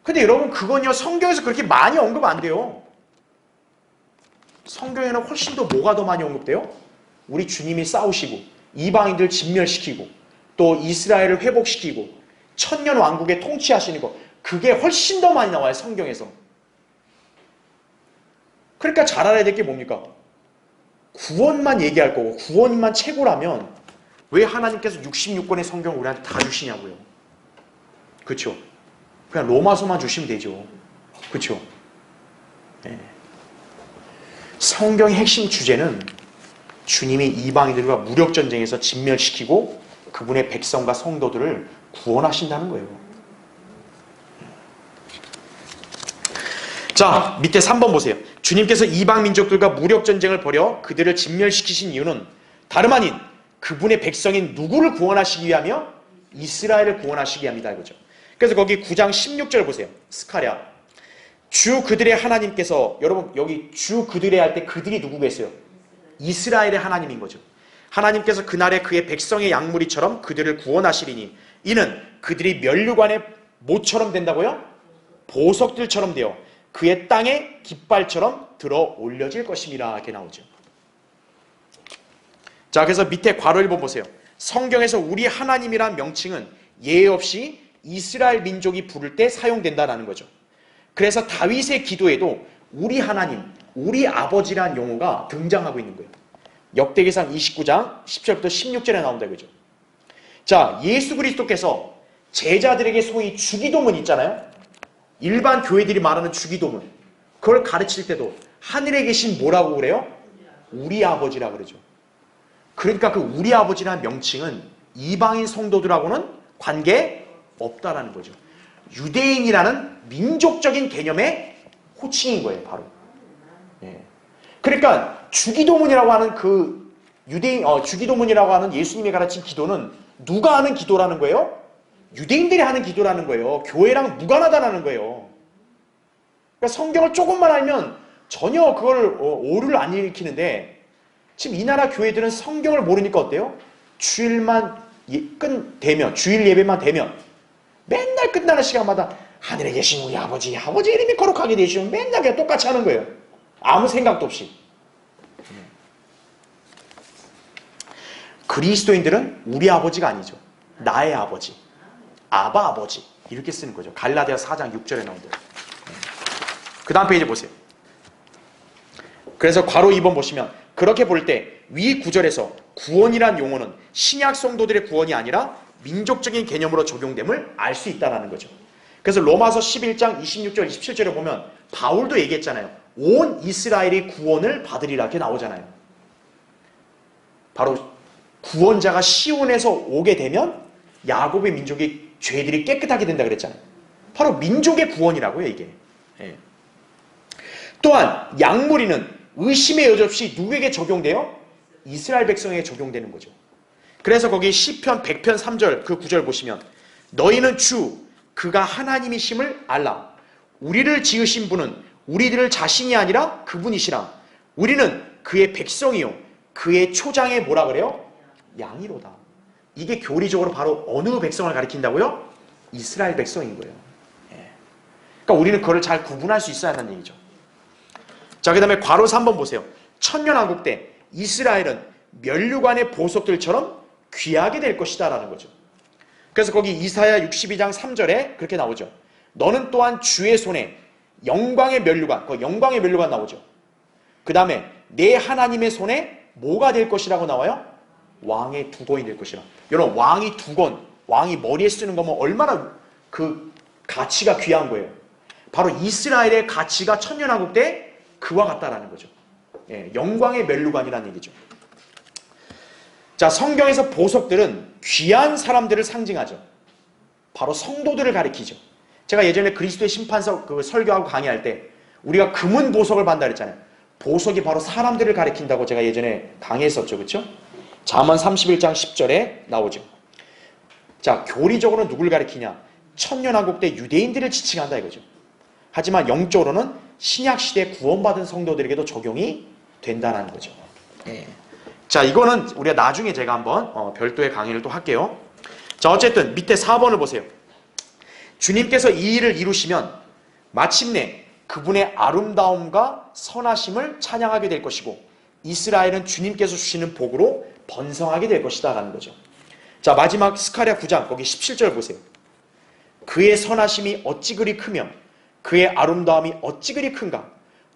근데 여러분, 그건요, 성경에서 그렇게 많이 언급 안 돼요. 성경에는 훨씬 더 뭐가 더 많이 언급돼요? 우리 주님이 싸우시고 이방인들 진멸시키고 또 이스라엘을 회복시키고 천년 왕국에 통치하시는 거, 그게 훨씬 더 많이 나와요, 성경에서. 그러니까 잘 알아야 될 게 뭡니까? 구원만 얘기할 거고 구원만 최고라면 왜 하나님께서 66권의 성경을 우리한테 다 주시냐고요. 그렇죠? 그냥 로마서만 주시면 되죠. 그렇죠? 네. 성경의 핵심 주제는 주님이 이방인들과 무력전쟁에서 진멸시키고 그분의 백성과 성도들을 구원하신다는 거예요. 자, 밑에 3번 보세요. 주님께서 이방 민족들과 무력전쟁을 벌여 그들을 진멸시키신 이유는 다름 아닌 그분의 백성인 누구를 구원하시기 위하며? 이스라엘을 구원하시기 위함이다 이거죠. 그래서 거기 9장 16절 보세요. 스가랴. 주 그들의 하나님께서, 여러분 여기 주 그들의 할 때 그들이 누구겠어요? 이스라엘의 하나님인 거죠. 하나님께서 그날에 그의 백성의 양무리처럼 그들을 구원하시리니 이는 그들이 면류관의 모처럼 된다고요? 보석들처럼 되어 그의 땅에 깃발처럼 들어 올려질 것임이라 이렇게 나오죠. 자, 그래서 밑에 괄호 1번 보세요. 성경에서 우리 하나님이란 명칭은 예외 없이 이스라엘 민족이 부를 때 사용된다는 거죠. 그래서 다윗의 기도에도 우리 하나님, 우리 아버지란 용어가 등장하고 있는 거예요. 역대기상 29장 10절부터 16절에 나온다 이거죠. 자, 예수 그리스도께서 제자들에게 소위 주기도문 있잖아요. 일반 교회들이 말하는 주기도문, 그걸 가르칠 때도 하늘에 계신 뭐라고 그래요? 우리 아버지라 그러죠. 그러니까 그 우리 아버지라는 명칭은 이방인 성도들하고는 관계 없다라는 거죠. 유대인이라는 민족적인 개념의 호칭인 거예요, 바로. 그러니까 주기도문이라고 하는 그 주기도문이라고 하는 예수님이 가르친 기도는 누가 하는 기도라는 거예요? 유대인들이 하는 기도라는 거예요. 교회랑 무관하다는 거예요. 그러니까 성경을 조금만 알면 전혀 그걸 오류를 안 일으키는데, 지금 이 나라 교회들은 성경을 모르니까 어때요? 주일만 되면, 주일 예배만 되면 맨날 끝나는 시간마다 하늘에 계신 우리 아버지, 아버지 이름이 거룩하게 되시면 맨날 그냥 똑같이 하는 거예요. 아무 생각도 없이. 그리스도인들은 우리 아버지가 아니죠. 나의 아버지, 아바 아버지 이렇게 쓰는 거죠. 갈라디아 4장 6절에 나온 대로. 그 다음 페이지 보세요. 그래서 괄호 2번 보시면 그렇게 볼 때 위 구절에서 구원이란 용어는 신약 성도들의 구원이 아니라 민족적인 개념으로 적용됨을 알 수 있다는 거죠. 그래서 로마서 11장 26절 27절에 보면 바울도 얘기했잖아요. 온 이스라엘이 구원을 받으리라 이렇게 나오잖아요. 바로 구원자가 시온에서 오게 되면 야곱의 민족의 죄들이 깨끗하게 된다 그랬잖아요. 바로 민족의 구원이라고요, 이게. 또한 양무리는 의심의 여지 없이 누구에게 적용돼요? 이스라엘 백성에게 적용되는 거죠. 그래서 거기 시편 100편 3절 그 9절 보시면 너희는 주 그가 하나님이심을 알라. 우리를 지으신 분은 우리들을 자신이 아니라 그분이시라. 우리는 그의 백성이요 그의 초장에 뭐라 그래요? 양이로다. 이게 교리적으로 바로 어느 백성을 가리킨다고요? 이스라엘 백성인 거예요. 예. 그러니까 우리는 그걸 잘 구분할 수 있어야 한다는 얘기죠. 자, 그 다음에 괄호서 한번 보세요. 천년왕국 때 이스라엘은 면류관의 보석들처럼 귀하게 될 것이다 라는 거죠. 그래서 거기 이사야 62장 3절에 그렇게 나오죠. 너는 또한 주의 손에 영광의 면류관, 그 영광의 면류관 나오죠. 그 다음에 내 하나님의 손에 뭐가 될 것이라고 나와요? 왕의 두건이 될 것이라. 여러분, 왕이 두건, 왕이 머리에 쓰는 거면 얼마나 그 가치가 귀한 거예요. 바로 이스라엘의 가치가 천년왕국 때 그와 같다라는 거죠. 예, 영광의 면류관이라는 얘기죠. 자, 성경에서 보석들은 귀한 사람들을 상징하죠. 바로 성도들을 가리키죠. 제가 예전에 그리스도의 심판서 그 설교하고 강의할 때 우리가 금은 보석을 받는다 그랬잖아요. 보석이 바로 사람들을 가리킨다고 제가 예전에 강의했었죠. 그렇죠? 잠언 31장 10절에 나오죠. 자, 교리적으로는 누굴 가리키냐? 천년왕국 때 유대인들을 지칭한다 이거죠. 하지만 영적으로는 신약시대 구원받은 성도들에게도 적용이 된다는 거죠. 예. 자, 이거는 우리가 나중에 제가 한번 별도의 강의를 또 할게요. 자, 어쨌든 밑에 4번을 보세요. 주님께서 이 일을 이루시면 마침내 그분의 아름다움과 선하심을 찬양하게 될 것이고 이스라엘은 주님께서 주시는 복으로 번성하게 될 것이다 라는 거죠. 자, 마지막 스가랴 9장 거기 17절 보세요. 그의 선하심이 어찌 그리 크며 그의 아름다움이 어찌 그리 큰가.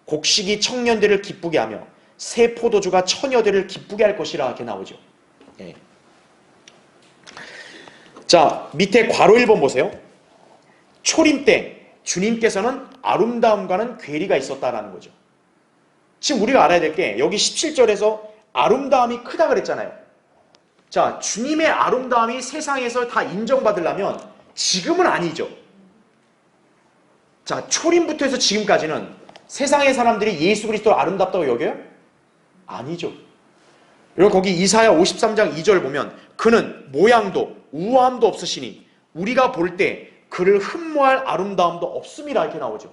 곡식이 청년들을 기쁘게 하며 새 포도주가 처녀들을 기쁘게 할 것이라 이렇게 나오죠. 예. 자, 밑에 괄호 1번 보세요. 초림 때 주님께서는 아름다움과는 괴리가 있었다라는 거죠. 지금 우리가 알아야 될 게 여기 17절에서 아름다움이 크다 그랬잖아요. 자, 주님의 아름다움이 세상에서 다 인정받으려면 지금은 아니죠. 자, 초림부터 해서 지금까지는 세상의 사람들이 예수 그리스도를 아름답다고 여겨요? 아니죠. 그리고 거기 이사야 53장 2절 보면 그는 모양도 우아함도 없으시니 우리가 볼 때 그를 흠모할 아름다움도 없음이라 이렇게 나오죠.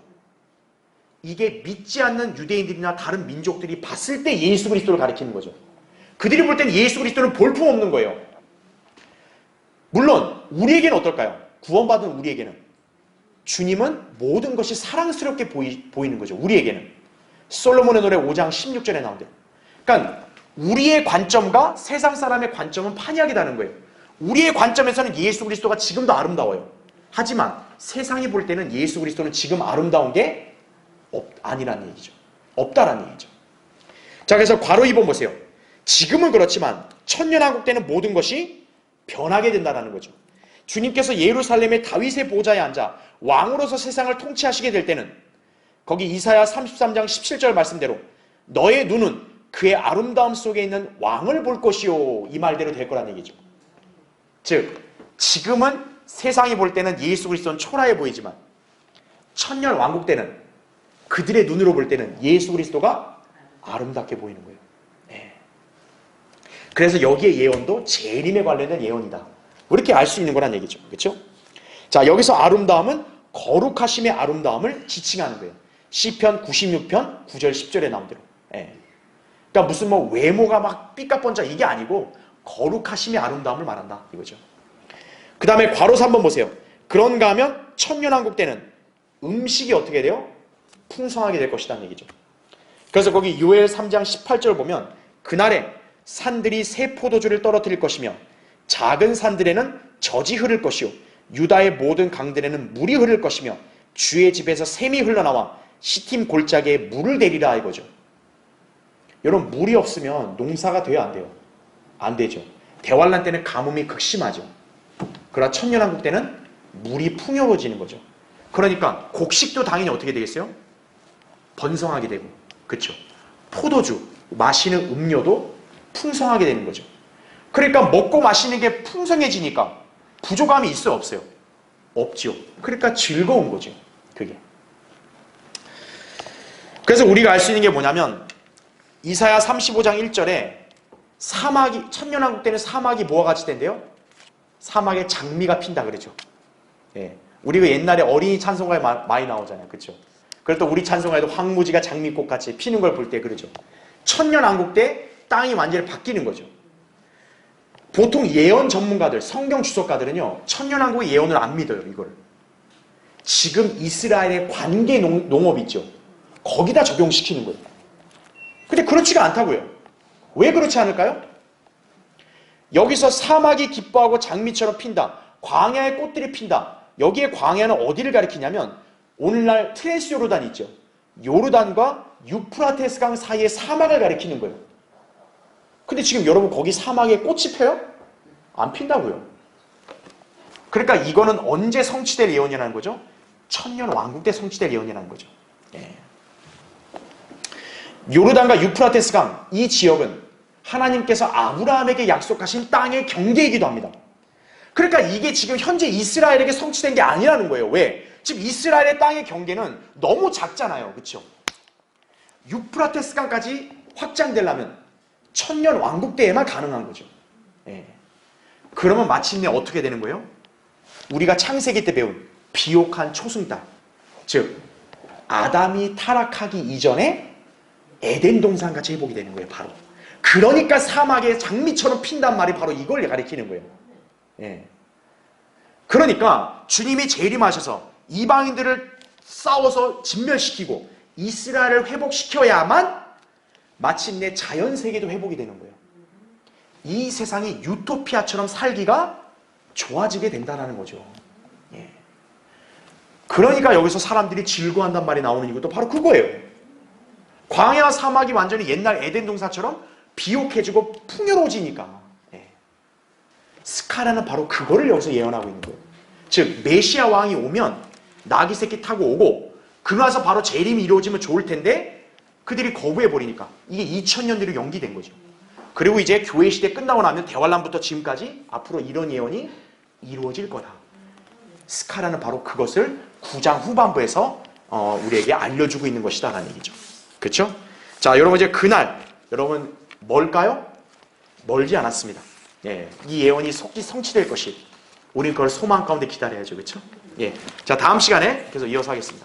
이게 믿지 않는 유대인들이나 다른 민족들이 봤을 때 예수 그리스도를 가리키는 거죠. 그들이 볼 때는 예수 그리스도는 볼품없는 거예요. 물론 우리에게는 어떨까요? 구원받은 우리에게는 주님은 모든 것이 사랑스럽게 보이는 거죠. 우리에게는. 솔로몬의 노래 5장 16절에 나온 대로. 그러니까 우리의 관점과 세상 사람의 관점은 판이하게 다른 거예요. 우리의 관점에서는 예수 그리스도가 지금도 아름다워요. 하지만 세상이 볼 때는 예수 그리스도는 지금 아름다운 게 아니라는 얘기죠. 없다라는 얘기죠. 자, 그래서 괄호 2번 보세요. 지금은 그렇지만 천년왕국 때는 모든 것이 변하게 된다는 거죠. 주님께서 예루살렘의 다윗의 보좌에 앉아 왕으로서 세상을 통치하시게 될 때는 거기 이사야 33장 17절 말씀대로 너의 눈은 그의 아름다움 속에 있는 왕을 볼 것이요 이 말대로 될 거라는 얘기죠. 즉 지금은 세상이 볼 때는 예수 그리스도는 초라해 보이지만 천년 왕국 때는 그들의 눈으로 볼 때는 예수 그리스도가 아름답게 보이는 거예요. 네. 그래서 여기에 예언도 재림에 관련된 예언이다. 이렇게 알 수 있는 거란 얘기죠. 그렇죠? 자, 여기서 아름다움은 거룩하심의 아름다움을 지칭하는 거예요. 시편 96편 9절 10절에 나온 대로. 네. 그러니까 무슨 뭐 외모가 막 삐까뻔쩍 이게 아니고 거룩하심의 아름다움을 말한다 이거죠. 그 다음에 괄호서 한번 보세요. 그런가 하면 천년왕국 때는 음식이 어떻게 돼요? 풍성하게 될 것이라는 얘기죠. 그래서 거기 요엘 3장 18절 보면 그날에 산들이 새 포도주를 떨어뜨릴 것이며 작은 산들에는 젖이 흐를 것이요 유다의 모든 강들에는 물이 흐를 것이며 주의 집에서 샘이 흘러나와 시팀 골짜기에 물을 대리라 이거죠. 여러분 물이 없으면 농사가 돼요 안 돼요? 안 되죠. 대환란 때는 가뭄이 극심하죠. 그러나 천년왕국 때는 물이 풍요로워지는 거죠. 그러니까 곡식도 당연히 어떻게 되겠어요? 번성하게 되고, 그렇죠? 포도주, 마시는 음료도 풍성하게 되는 거죠. 그러니까 먹고 마시는 게 풍성해지니까 부족함이 있어요 없어요? 없죠. 그러니까 즐거운 거죠. 그게. 그래서 우리가 알 수 있는 게 뭐냐면 이사야 35장 1절에 사막이 천년왕국 때는 사막이 뭐와 같이 된대요? 사막에 장미가 핀다 그러죠. 예. 우리가 옛날에 어린이 찬송가에 많이 나오잖아요. 그렇죠? 그리고 또 우리 찬송가에도 황무지가 장미꽃같이 피는 걸 볼 때 그러죠. 천년왕국 때 땅이 완전히 바뀌는 거죠. 보통 예언 전문가들, 성경 주석가들은요, 천년왕국의 예언을 안 믿어요, 이거를. 지금 이스라엘의 관계 농업 있죠. 거기다 적용시키는 거예요. 근데 그렇지가 않다고요. 왜 그렇지 않을까요? 여기서 사막이 기뻐하고 장미처럼 핀다. 광야의 꽃들이 핀다. 여기에 광야는 어디를 가리키냐면 오늘날 트랜스 요르단 있죠. 요르단과 유프라테스 강 사이의 사막을 가리키는 거예요. 근데 지금 여러분 거기 사막에 꽃이 펴요? 안 핀다고요. 그러니까 이거는 언제 성취될 예언이라는 거죠? 천년 왕국 때 성취될 예언이라는 거죠. 예. 요르단과 유프라테스 강 이 지역은 하나님께서 아브라함에게 약속하신 땅의 경계이기도 합니다. 그러니까 이게 지금 현재 이스라엘에게 성취된 게 아니라는 거예요. 왜? 지금 이스라엘의 땅의 경계는 너무 작잖아요. 그렇죠? 유프라테스 강까지 확장되려면 천년 왕국 때에만 가능한 거죠. 예. 그러면 마침내 어떻게 되는 거예요? 우리가 창세기 때 배운 비옥한 초승달, 즉 아담이 타락하기 이전에 에덴 동산 같이 회복이 되는 거예요. 바로. 그러니까 사막에 장미처럼 핀단 말이 바로 이걸 가리키는 거예요. 예. 그러니까 주님이 재림하셔서 이방인들을 싸워서 진멸시키고 이스라엘을 회복시켜야만 마침내 자연세계도 회복이 되는 거예요. 이 세상이 유토피아처럼 살기가 좋아지게 된다는 거죠. 예. 그러니까 여기서 사람들이 즐거워한단 말이 나오는 이유도 바로 그거예요. 광야 사막이 완전히 옛날 에덴 동산처럼 비옥해지고 풍요로워지니까. 예. 스카라는 바로 그거를 여기서 예언하고 있는 거예요. 즉 메시아 왕이 오면 나귀 새끼 타고 오고 그나서 바로 재림이 이루어지면 좋을 텐데 그들이 거부해버리니까 이게 2000년 뒤로 연기된 거죠. 그리고 이제 교회 시대 끝나고 나면 대환란부터 지금까지 앞으로 이런 예언이 이루어질 거다. 스카라는 바로 그것을 9장 후반부에서 우리에게 알려주고 있는 것이다 라는 얘기죠. 그렇죠? 자, 여러분 이제 그날 여러분 멀까요? 멀지 않았습니다. 예, 이 예언이 속히 성취될 것이 우리는 그걸 소망 가운데 기다려야죠. 그렇죠? 예, 자 다음 시간에 계속 이어서 하겠습니다.